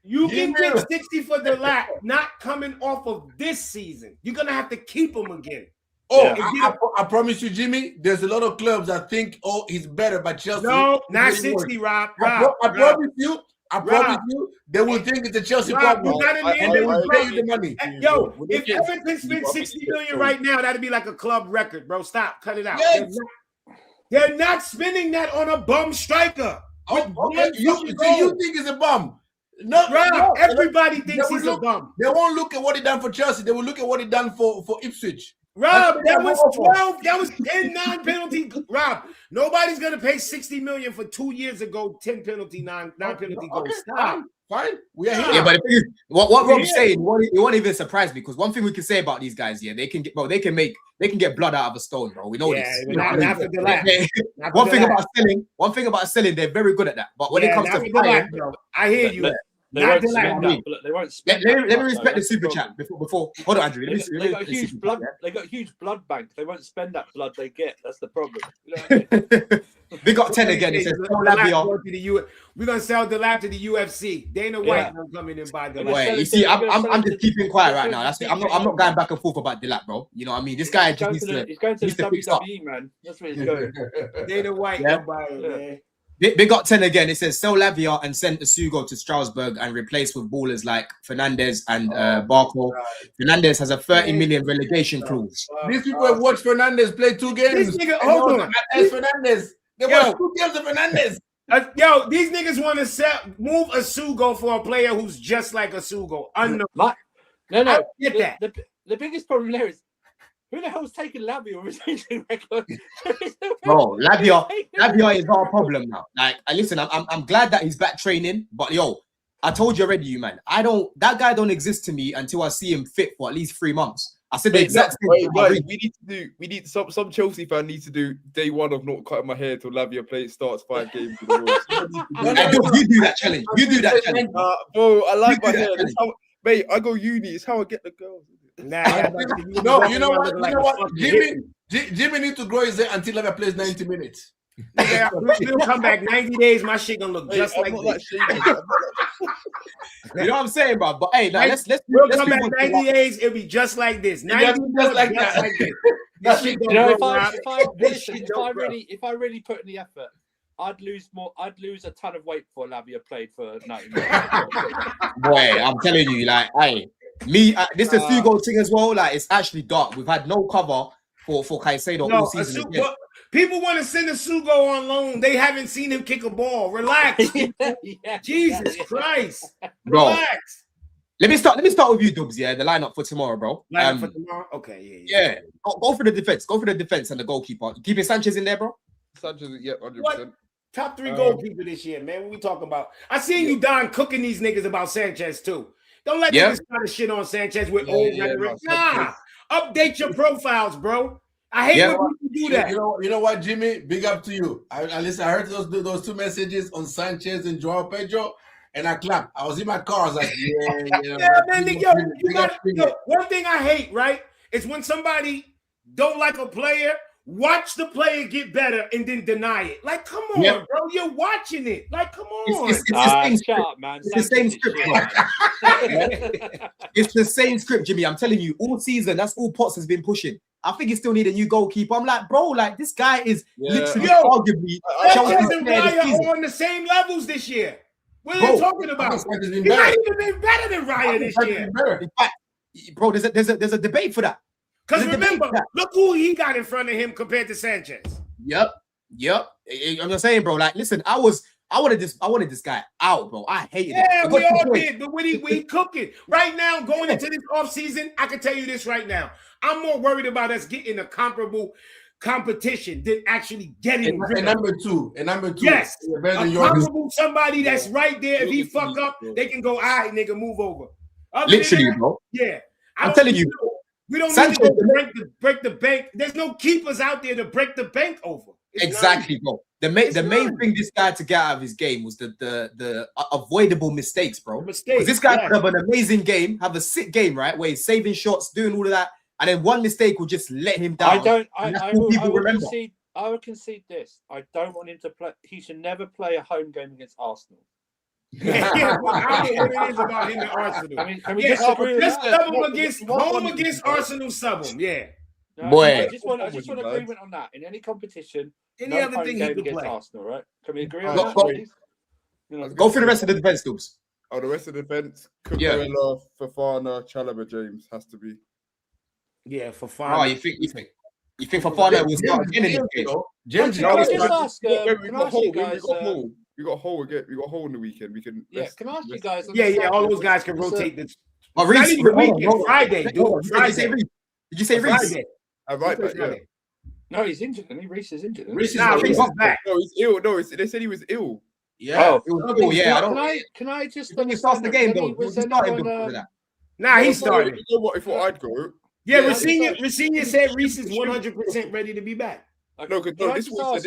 You can get 60 for the lap, not coming off of this season. You're gonna have to keep him again. I promise you, Jimmy, there's a lot of clubs that think, he's better, but Chelsea. No, not 60, Rob. I promise you, they will think it's a Chelsea problem. And they will pay you the money. Yo, if Everton spends 60 million right now, that'd be like a club record, bro. Stop, cut it out. Yes. They're not spending that on a bum striker. Okay. You think it's a bum? No, everybody thinks he's a bum. They won't look at what he done for Chelsea. They will look at what he done for Ipswich. Rob, that was 12. That was 10 non-penalty. Rob, nobody's gonna pay 60 million for 2 years ago. 10 penalty non-penalty goals. Stop. Fine. We are here. Yeah, but the thing is, what Rob's saying, it won't even surprise me because one thing we can say about these guys, yeah, they can get blood out of a stone, bro. We know this. Not for the lap. One thing about selling, they're very good at that. But when it comes to buying, bro, I hear you. They won't spend let me respect the super chat before. Hold on, Andrew. They got a huge blood. They got a huge blood bank. They won't spend that blood they get. That's the problem. You know what I mean? Big up 10 again. It says we're gonna sell the lap to the UFC. Dana White will come in and buy the lap. Wait, you see, I'm just keeping quiet right now. That's it. I'm not going back and forth about the lap, bro. You know what I mean? This guy just needs to. He's going to the WWE, man. That's where he's going. Dana White will buy it, man. Big up 10 again. It says sell Lavia and send Asugo to Strasbourg and replace with ballers like Fernandez and Barco. Right. Fernandez has a 30 million relegation clause. These people have watched Fernandez play 2 games. This nigga, hold on. Fernandez. They watched 2 games of Fernandez. These niggas want to move Asugo for a player who's just like Asugo. Unknown. No. I get that. The biggest problem there is who the hell's taking Lavia relegation record? Bro, Lavia is our problem now. Like, listen, I'm glad that he's back training, but I told you already, man. That guy don't exist to me until I see him fit for at least 3 months. I said the exact same thing. We need some Chelsea fan needs to do day 1 of not cutting my hair till Lavia starts 5 games. You do that challenge. Bro, I like my hair. Mate, I go uni. It's how I get the girls. You know what? Jimmy needs to grow his hair until Lavia plays 90 minutes. Nigga, we'll come back 90 days. My shit gonna look just like this. You know what I'm saying, bro? But hey, now let's We'll come back 90 days. It'll be just like this. 90 just like just that. like this. This shit You gonna know, go around. if I really put in the effort, I'd lose a ton of weight before Lavia played for 90 minutes. Boy, I'm telling you, like, hey, me, this is a 2-goal thing as well. Like, it's actually dark. We've had no cover for Caicedo all season. But people want to send a Sugo on loan. They haven't seen him kick a ball. Relax. Jesus Christ. Bro. Relax. Let me start with you, Dubs. Yeah, the lineup for tomorrow, bro. Lineup for tomorrow? Okay, yeah. Go for the defense. Go for the defense and the goalkeeper. You keeping Sanchez in there, bro? Sanchez, yeah, 100%. What? Top 3 goalkeeper this year, man. What we talking about? I seen you, Don, cooking these niggas about Sanchez too. Don't let niggas try to shit on Sanchez with old rhetoric. Nah, update your profiles, bro. I hate when people do that. You know what, Jimmy? Big up to you. I heard those 2 messages on Sanchez and Joao Pedro, and I clapped. I was in my car. I was like, man, yo, one thing I hate, right, is when somebody don't like a player, watch the player get better and then deny it. Like, come on, bro. You're watching it. Like, come on. It's the same script, man. It's the same script, bro. It's the same script, Jimmy. I'm telling you, all season, that's all Potts has been pushing. I think he still need a new goalkeeper. I'm like, bro, like, this guy is literally arguably Sanchez and Raya are on the same levels this year. What are you talking about? He might even been better than Raya this year. In fact, bro, there's a debate for that. Because remember, look who he got in front of him compared to Sanchez. Yep. I'm just saying, bro. Like, listen, I wanted this guy out, bro. I hated it. Yeah, we all did, but we cooking. Right now, going into this offseason, I can tell you this right now. I'm more worried about us getting a comparable competition than actually getting rid of number two. Yes. A comparable somebody that's right there. If he fuck up, they can go, all right, nigga, move over. Literally, bro. Yeah. I'm telling you. We don't need to go break the bank. There's no keepers out there to break the bank over. Exactly, bro. The main thing this guy to get out of his game was the avoidable mistakes, bro. Because this guy could have an amazing game, have a sick game, right? Where he's saving shots, doing all of that, and then one mistake will just let him down. I would concede this. I don't want him to play. He should never play a home game against Arsenal. I don't know what it is about him and Arsenal. I mean, just sub him against Arsenal. Sub him, yeah. No, boy, I just want agreement on that. In any competition, any other thing he could play. Arsenal, right? Can we agree on that? Go for the rest of the defense, Dubs. Oh, the rest of the defense: Cucurella, Fofana, Chalobah, James has to be. Yeah, Fofana. Oh, you think Fofana will start again in this game? James, we got Hole again. We got Hole in the weekend. We can. Can I ask you guys? All those guys can rotate this. Reece, Friday, dude. Friday. Did you say Reece? Right back. Yeah. No, he's injured. Reece is injured. Reece is back. No, he's ill. No, they said he was ill. Yeah. Can I just? When he starts the game, though, he started. You know what? If I'd go. Yeah, Racine said Reece is 100% ready to be back. No, this is what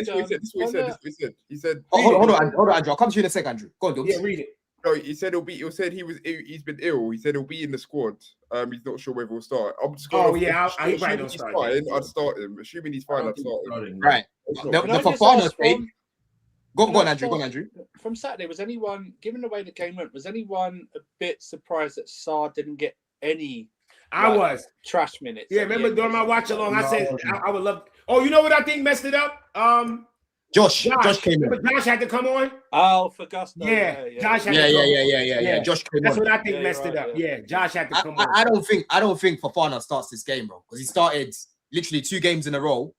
he said. Hold on, Andrew. I'll come to you in a second, Andrew. Go on, Dubs. Yeah, read it. No, he said he's been ill. He said he'll be in the squad. He's not sure whether he'll start. I'm just going. I'd start him. Assuming he's fine, I'd start him. Right. The Fofana thing. Go on, Andrew. From Saturday, was anyone, given the way the game went, was anyone a bit surprised that Sarr didn't get any? I was trash minutes. Yeah, remember during my watch along, I said I would love. Oh, you know what I think messed it up? Josh came in. Josh had to come on. Oh, for Gusto. Yeah. Josh had to come on. Josh came That's on. what I think messed it up. Yeah, Josh had to come on. I don't think Fofana starts this game, bro, because he started literally 2 games in a row.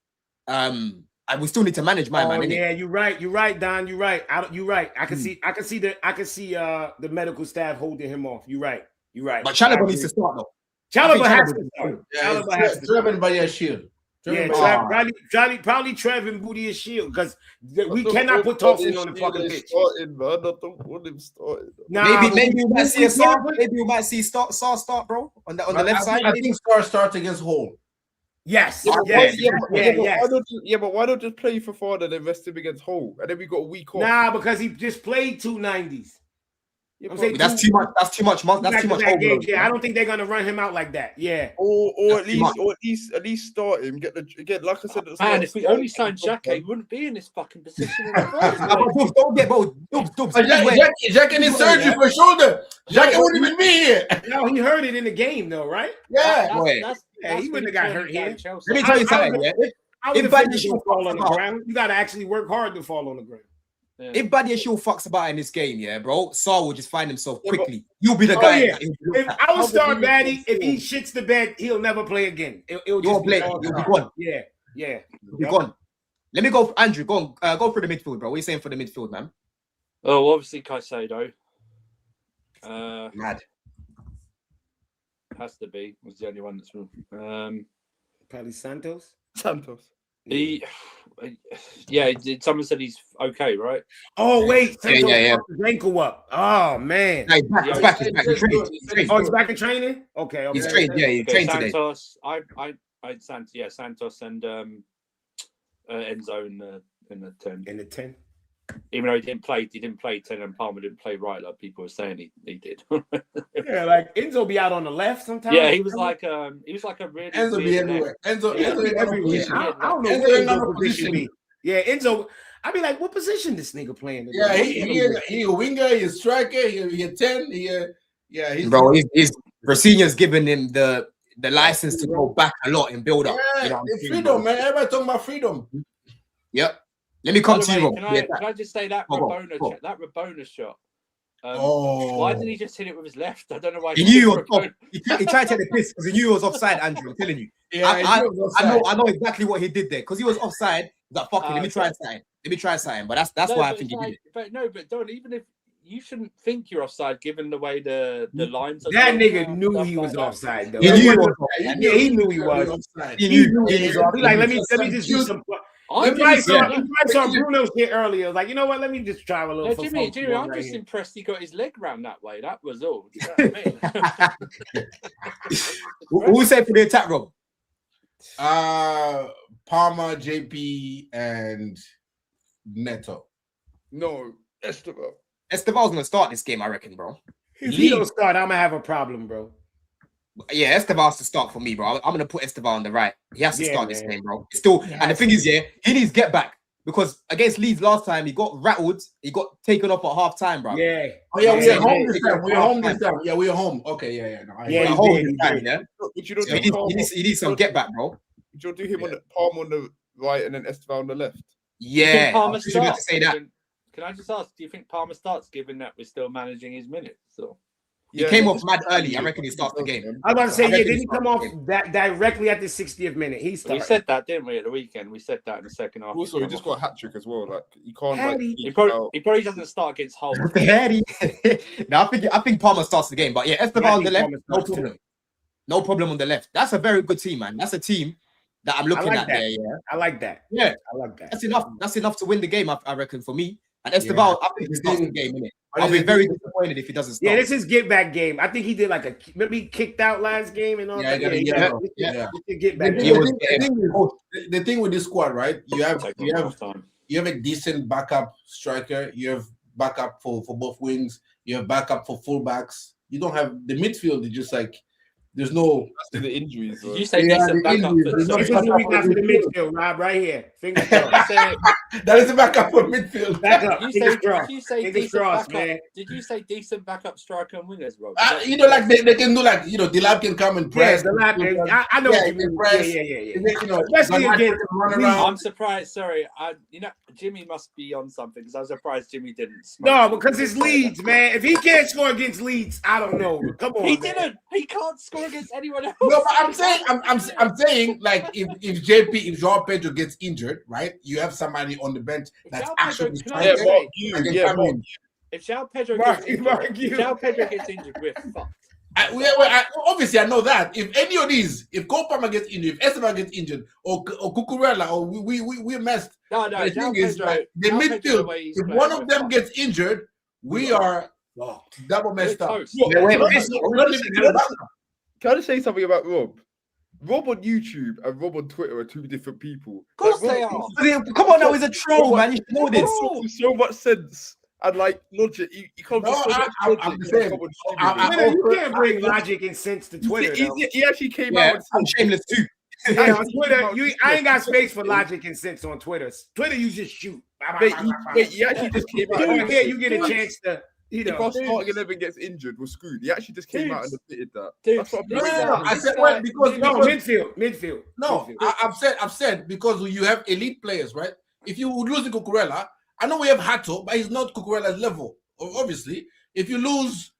And we still need to manage my man. Yeah, you're right, Don. You're right. You're right. I can see the medical staff holding him off. You're right. But Chalobah needs to start though. Chalobah has to start. Chalobah has to start. Driven by your shield. Probably Trev and Booty is shield because we cannot put Thompson on the fucking pitch. I don't want him starting. Maybe we might see Maybe we might see Sarr start, bro, on the left side. I think Sarr starts against Hull. Yes. But why not just play for Fofana and then rest him against Hull, and then we got a week off? Nah, because he just played 2 90s. I'm saying That's too much. That's too much. That's too much back-to-back overload. games. Yeah, I don't think they're gonna run him out like that. Yeah. Or at That's least start him. Get like I said. At the Man, start, if we start only him. signed Xhaka, he wouldn't be in this fucking position in the first Nah, but place. don't get, bro. Dubs. Jack in his surgery for shoulder. Jack wouldn't even be here. No, he heard it in the game though, right? Yeah. Yeah, he wouldn't have got hurt here. Let me tell you something. Yeah, if Badiashile fall on the ground, you gotta actually work hard to fall on the ground. Yeah. if Badiashile fucks about in this game, yeah, bro, Saul will just find himself quickly. You'll be the guy. Yeah. If I would start Baddy, if he shits the bed, he'll never play again. It'll just You'll be gone. Yeah. You'll be gone. Let me go, Andrew. Go for the midfield, bro. What are you saying for the midfield, man? Oh, obviously Caicedo. Mad. Has to be. Was the only one that's Probably Santos. Someone said he's okay, right? Oh wait, Santos yeah. fucked his ankle up. Oh man. No, he's back. He's back. He's trained. Oh, he's back in training. Okay. He's trained. Yeah, he's trained today. Santos. Santos and Enzo in the 10. In the 10. Even though he didn't play 10, and Palmer didn't play right like people were saying he did. Yeah, like Enzo be out on the left sometimes. Yeah, he was like a really Enzo be everywhere. Enzo everywhere. I don't know what Enzo position be. Yeah, Enzo. I'd be like, what position this nigga playing? Yeah, he a winger, he a striker, he a 10, he's Rafinha's giving him the license to go back a lot in build up. Yeah, You know freedom, man. Everybody talking about freedom. Yep. Let me come to you. Can I just say that Rabona shot? Why didn't he just hit it with his left? I don't know why. He knew he tried to take the piss because he knew he was offside, Andrew. I'm telling you. Yeah, I know exactly what he did there because he was offside. He's like, fuck it, let me try something. But that's why I think he did it. But Don, even if you shouldn't think you're offside, given the way the lines are. That nigga knew he was offside, though. He knew he knew he was. He knew he was offside. Like, let me just do some. I saw Bruno shit earlier. Like, you know what? Let me just try a little. Jimmy, I'm just impressed he got his leg round that way. That was all. You know what I mean? Who we say for the attack, Rob? Palmer, JP, and Neto. No, Esteban. Esteban's gonna start this game, I reckon, bro. If he don't start, I'm gonna have a problem, bro. Yeah, Esteban has to start for me, bro. I'm gonna put Esteban on the right. He has to start this game, bro. Still, and the thing is, he needs get back because against Leeds last time, he got rattled. He got taken off at half time, bro. Yeah. Oh yeah, we are home this time. We're home this time. Yeah, we're home. Okay, yeah. No, we're home this time, yeah. But you don't he needs some get back, bro. You do him on the Palm on the right and then Esteban on the left. Yeah, Palmer starts. To say that. Can I just ask? Do you think Palmer starts, given that we're still managing his minutes? So. He came off mad early. I reckon he starts the game. I was about to say, didn't he come off that directly at the 60th minute? We said that, didn't we, at the weekend? We said that in the second half. Also, he just got a hat trick as well. Like you can't. He probably doesn't start against Hull. No, I think Palmer starts the game, but yeah, Esteban on the left, no problem. No problem on the left. That's a very good team, man. That's a team that I'm looking at there. Yeah, I like that. Yeah, I like that. That's enough. That's enough to win the game, I reckon, for me. And Esteban, I think he starts the game, innit? I'll be very disappointed if he doesn't start. Yeah, this is get back game. I think he did like maybe he kicked out last game and all that. Yeah. Get back. The thing with this squad, right? You have a decent backup striker. You have backup for both wings. You have backup for fullbacks. You don't have the midfield. It's just like there's no the injuries. Did you say decent backup? This is what we got for the midfield, Rob, right here. Fingers crossed. That is a backup for midfield. Backup. Did you say decent backup striker and wingers, Rob? Like they can do like Dilab can come and press. Yeah, I know what you mean. Yeah. Especially against I'm surprised. Sorry, Jimmy must be on something because I was surprised Jimmy didn't. No, because it's Leeds, man. If he can't score against Leeds, I don't know. Come on, he didn't. He can't score against anyone else. No, but I'm saying like if Joao Pedro gets injured, right? You have somebody on the bench that's actually trying to if Joao Pedro gets injured, we're fucked. Obviously, I know that. If any of these, if Cole Palmer gets injured, if Esteban gets injured, or Cucurella, or we're messed. No. The thing is, like, the midfield, if one of them gets injured, we are double messed up. Can I just say something about Rob? Rob on YouTube and Rob on Twitter are two different people. Of course they are. Come on, now he's a troll, man. You should know this. So much sense. And like logic, you can't. No, I'm the same. Twitter, you can't bring logic and sense to Twitter. He actually came Yeah, out and I'm said, shameless too. Yeah, on Twitter, I ain't got space for logic and sense on Twitter. Twitter, you just shoot. Wait, he actually just came out. On here, you get a chance to, you If know. our starting 11 gets injured, we're screwed. He actually just came out and admitted that. Dudes, That's what I'm this saying. guy- I said well, because midfield. No, Midfield. I've said because you have elite players, right? If you would lose Cucurella, I know we have Hato, but he's not Cucurella's level. Obviously, if you lose,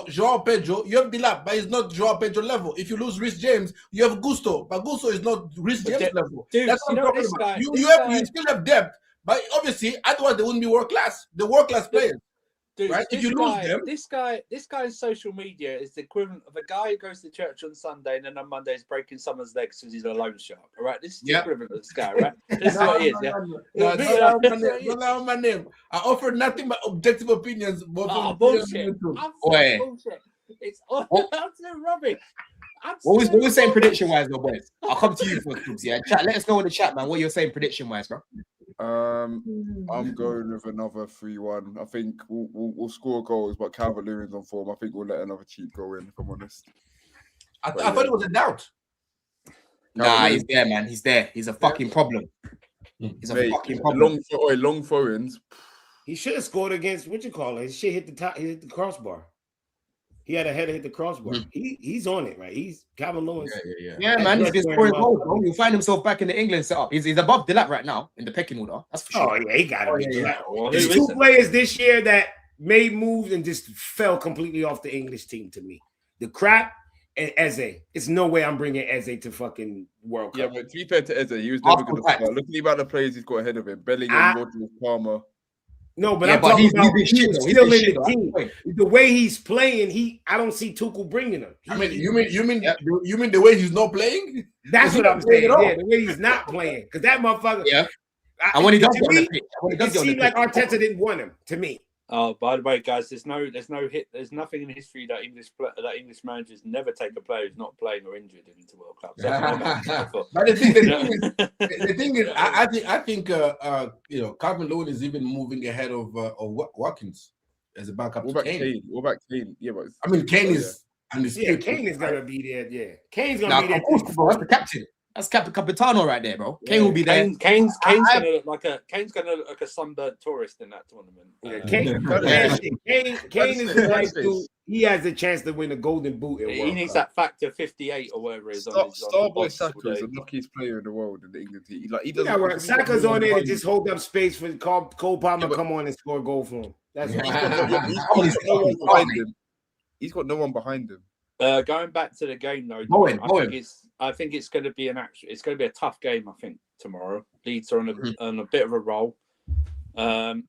Joao Pedro, you have Dilap, but he's not Joao Pedro level. If you lose Rhys James, you have Gusto, but Gusto is not Rhys James level. Dude, That's what I'm talking about. You still have depth, but obviously, otherwise they wouldn't be world class. The world class players. Dude, right? If you lose them, this guy's social media is the equivalent of a guy who goes to church on Sunday and then on Monday is breaking someone's legs because he's a loan shark. All right, this is the equivalent of this guy, right? This is what he is. Don't allow my name. I offer nothing but objective opinions. Bullshit! Bullshit! It's all absolute rubbish. What was saying prediction wise, though, boys? I'll come to you first, yeah. Chat, let us know in the chat, man. What you're saying prediction wise, bro. I'm going with another 3-1. I think we'll score goals, but Calvert-Lewin's on form. I think we'll let another cheat go in, if I'm honest. I thought it was a doubt. Nah, he's there, man. He's there. He's a fucking problem. He's a fucking problem. Long throw-ins. He should have scored against what you call it. His shit hit the top. He hit the crossbar. He had a header hit the crossbar. He's on it, right? He's Calvin Lewis. Yeah, man. He's been scoring goals, bro. He'll find himself back in the England setup. He's above Dilap right now in the pecking order. That's for sure. Oh yeah, he got it. There's two players this year that made moves and just fell completely off the English team to me. The Crap and Eze. It's no way I'm bringing Eze to fucking World Cup. Yeah, but to be fair to Eze, he was never going to start. Look at the amount of players he's got ahead of him. Bellingham, Rodgers, Palmer. No, but I'm talking about he's still in the team. The way he's playing, I don't see Tuchel bringing him. You mean the way he's not playing? That's what I'm saying. Yeah, the way he's not playing, because that motherfucker. Yeah. And when he does get on the pitch, it seemed like Arteta didn't want him. To me. Oh, by the way, guys, there's nothing in history that English managers never take a player who's not playing or injured into World Cup. So but the thing is, I think Calvin Lewin is even moving ahead of Watkins as a backup. What about Kane? Yeah, but I mean, Kane is Kane is gonna be there. Yeah, Kane's gonna be there. Of course, bro. That's the captain. That's Captain Capitano right there, bro. Kane will be there. Kane's gonna look like a sunburnt tourist in that tournament. Kane is the right dude. He has a chance to win a Golden Boot. He needs that factor 58 or whatever it is. Starboy Saka is the luckiest player in the world in the England team. He doesn't. Saka's on there to just hold up space for Cole Palmer come on and score a goal for him. That's he's got no one behind him. Going back to the game though, I think it's going to be it's going to be a tough game. I think tomorrow Leeds are on a bit of a roll. I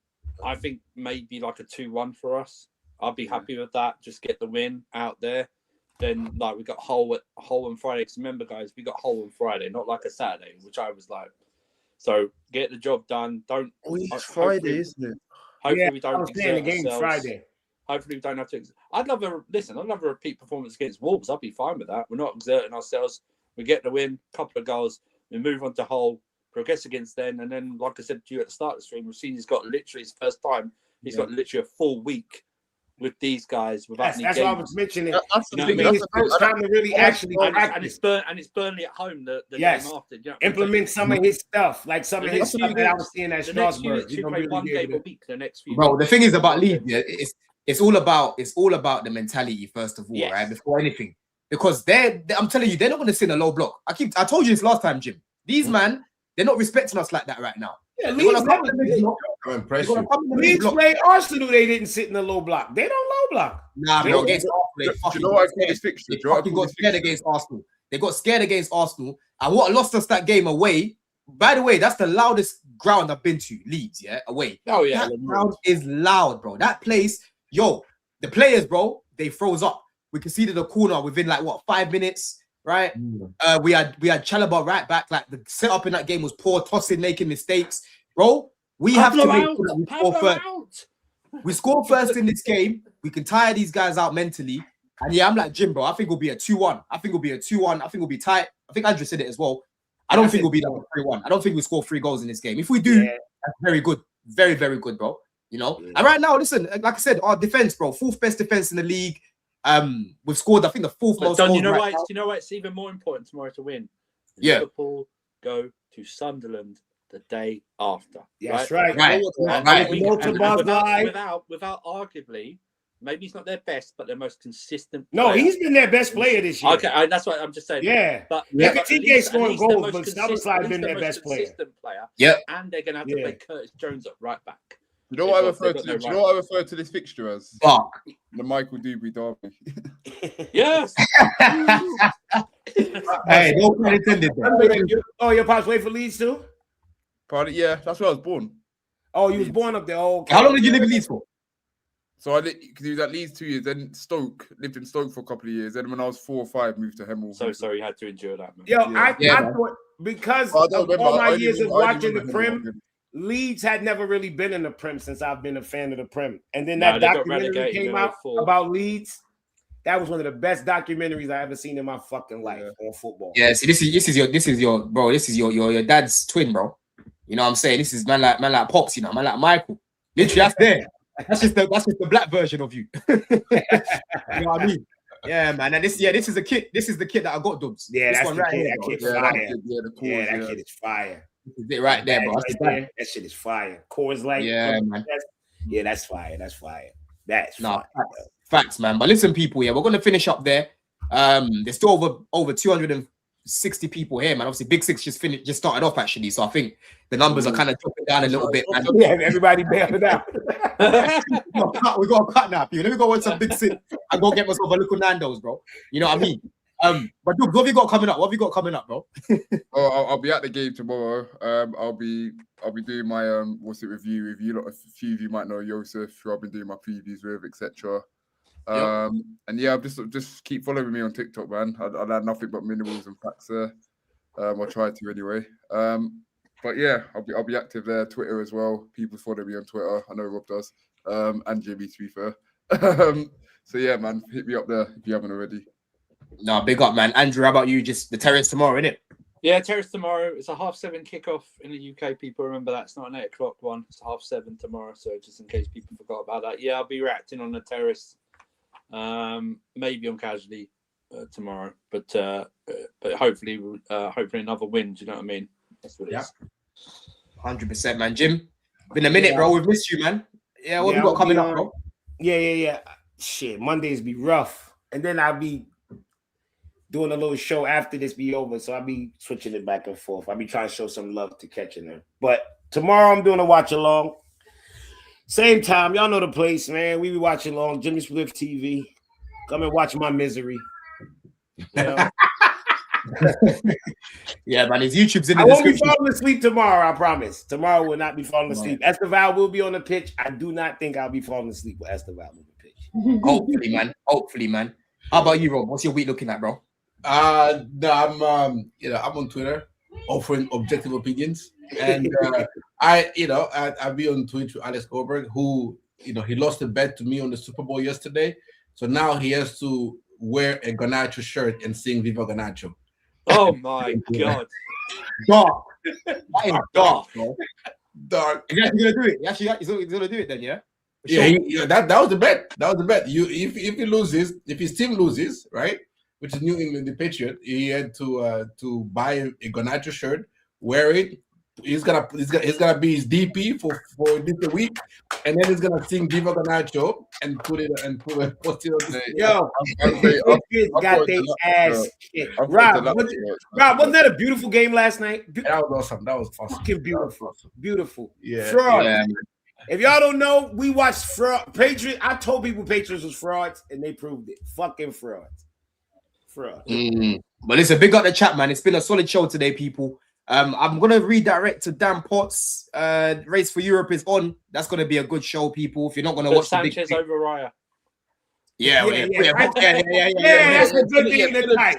think maybe like a 2-1 for us. I'll be happy with that. Just get the win out there. Then we got Hull on Friday. Because remember, guys, we got Hull on Friday, not like a Saturday, which I was like. So get the job done. Don't. It's Friday, isn't it? Hopefully we don't. The game Friday. Hopefully we don't have to. I'd love a repeat performance against Wolves. I'd be fine with that. We're not exerting ourselves. We get the win, couple of goals. We move on to Hull, progress against them, and then, like I said to you at the start of the stream, we've seen he's got literally his first time. He's got literally a full week with these guys without any games. That's what I was mentioning. It's time to really actually practice. And it's Burnley at home the game after. You know, implement some of his stuff, like some of his stuff that I was seeing at Strasbourg. You play one game a week the next few. Bro, the thing is about Leeds, it's all about the mentality first of all, right? Before anything, because I'm telling you, they're not going to sit in a low block. I told you this last time, Jim. These man, they're not respecting us like that right now. Yeah, Leeds played Arsenal. They didn't sit in the low block. They don't low block. Nah, bro. Against Arsenal, they got scared against Arsenal. They got scared against Arsenal, and what lost us that game away. By the way, that's the loudest ground I've been to, Leeds. Yeah, away. Oh yeah, that ground is loud, bro. That place, the players, bro, they froze up. We conceded a corner within 5 minutes. Right, we had Chalobah right back. Like the setup in that game was poor, tossing, making mistakes, bro. We have to make sure that we score first. We score first in this game. We can tire these guys out mentally. And I'm like Jim, bro. I think it'll be a 2-1. I think it'll be tight. I think Andrew said it as well. I don't think it'll be like a 3-1. I don't think we score 3 goals in this game. If we do, that's very good, very very good, bro. You know, Yeah. and right now, listen, like I said, our defense, bro, 4th best defense in the league. We've scored, I think, the 4th most Don, goals. you know right why? You know why it's even more important tomorrow to win? Yeah. Liverpool go to Sunderland the day after. That's right. right. Right. Without arguably, maybe he's not their best, but their most consistent. No, player. he's been their best player this year. Okay, that's what I'm just saying. Yeah. But Yeah, but he at gave least- scoring at least the goals, most but consistent- Szoboszlai at least been the their most best player. consistent player. Yep. And they're gonna have to play Curtis Jones at right back. You know what I They've got refer to? no Do you right know what I refer to this fixture as? Bark. The Michael Dewberry derby. Yes. Hey, no pun intended. Oh, your pops wait for Leeds too? Pardon? Yeah, that's where I was born. Oh, you was born up there. Oh, okay. How long did you live in Leeds for? So I because he was at Leeds 2 years, then Stoke, lived in Stoke for a couple of years. Then when I was 4 or 5, moved to Hemel. So sorry you had to endure that, man. Yo, Yeah. I thought because I don't of remember. all my I only years of remember- I only watching the remember Hemel. Prem, Leeds had never really been in the Prem since I've been a fan of the Prem. And then No, that they got documentary relegated came in out 04. about Leeds. That was one of the best documentaries I ever seen in my fucking life on football. Yeah, see, this is your dad's twin, bro. You know what I'm saying? This is man like Pops, you know, man like Michael. Literally, that's there. That's just the black version of you. You know what I mean? Yeah, man. And this is the kit. This is the kit that I got, Dubs. Yeah, this that's one the right kid. here, That bro. kid's Yeah, fire. that kid, the cause, Yeah, that kid is fire. This is it right there, bro. That's Right the dad. there. That shit is fire. Coors Light. Yeah, man. Yeah, that's fire. That's fire. That's Nah, fire. facts, man. But listen, people, yeah, we're gonna finish up there. There's still over 260 people here, man. Obviously, Big Six just started off actually, so I think the numbers are kind of dropping down a little bit, man. Yeah, everybody bailing out. We got to cut now, people. Let me go watch some Big Six and go get myself a little Nando's, bro. You know what I mean? But dude, what have you got coming up? What have you got coming up, bro? Oh, I'll be at the game tomorrow. I'll be doing my review. A few of you might know Joseph, who I've been doing my previews with, etc. And yeah, just keep following me on TikTok, man. I'll add nothing but minerals and facts there. I'll try to anyway. But yeah, I'll be active there. Twitter as well. People follow me on Twitter. I know Rob does. And Jimmy, to be fair. So yeah, man, hit me up there if you haven't already. No, big up, man. Andrew, how about you? Just the Terrace tomorrow, innit? Yeah, Terrace tomorrow. It's a 7:30 kickoff in the UK. People remember that. It's not an 8 o'clock one. It's 7:30 tomorrow. So just in case people forgot about that. Yeah, I'll be reacting on the Terrace. Maybe on casually tomorrow, but hopefully another win. Do you know what I mean? That's what it is. 100%, man. Jim, been a minute, bro. We've missed you, man. Yeah, what you got coming up, bro? Yeah. Shit, Mondays be rough, and then I'll be doing a little show after this be over, so I'll be switching it back and forth. I'll be trying to show some love to catching them. But tomorrow I'm doing a watch along. Same time, y'all know the place, man. We be watching along Jimmy Spliff TV. Come and watch my misery. Yeah, man. His YouTube's in the I won't be description. falling asleep tomorrow, I promise. Tomorrow will not be falling asleep. Esteval will be on the pitch. I do not think I'll be falling asleep with Esteval on the pitch. Hopefully, man. How about you, Rob? What's your week looking like, bro? No, I'm on Twitter offering objective opinions, and I'll be on Twitch with Alex Goldberg, who he lost a bet to me on the Super Bowl yesterday, so now he has to wear a Garnacho shirt and sing Viva Garnacho. Oh my god, Dark. That is dark, bro. Dark. He's actually gonna do it. He's gonna do it then, yeah. Yeah, that was the bet. That was the bet. If he loses, if his team loses, right, which is New England, the Patriot, he had to buy a Garnacho shirt, wear it. He's gonna be his DP for this week, and then he's gonna sing Viva Garnacho and post it on the Yo, kids got their ass kicked. Rob, wasn't that a beautiful game last night? That was awesome. That was awesome. Fucking beautiful. Beautiful. Yeah. Fraud. Yeah. If y'all don't know, we watched fraud. Patriot. I told people Patriots was frauds, and they proved it. Fucking frauds. Fraud. But listen, big up the chat, man. It's been a solid show today, people. I'm gonna redirect to Dan Potts. Race for Europe is on. That's gonna be a good show, people. If you're not gonna watch Sanchez the big... over Raya. Yeah. That's a good thing in the night.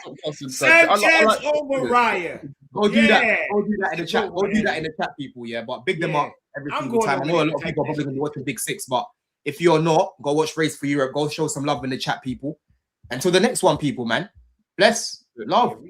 Sanchez over Raya. Go do that. Go do that in the chat. Go do that in the chat, people. Yeah, but big them up every single time. I know a lot of people are probably gonna be watching Big Six, but if you're not, go watch Race for Europe. Go show some love in the chat, people. Until the next one, people, man. Bless. Love.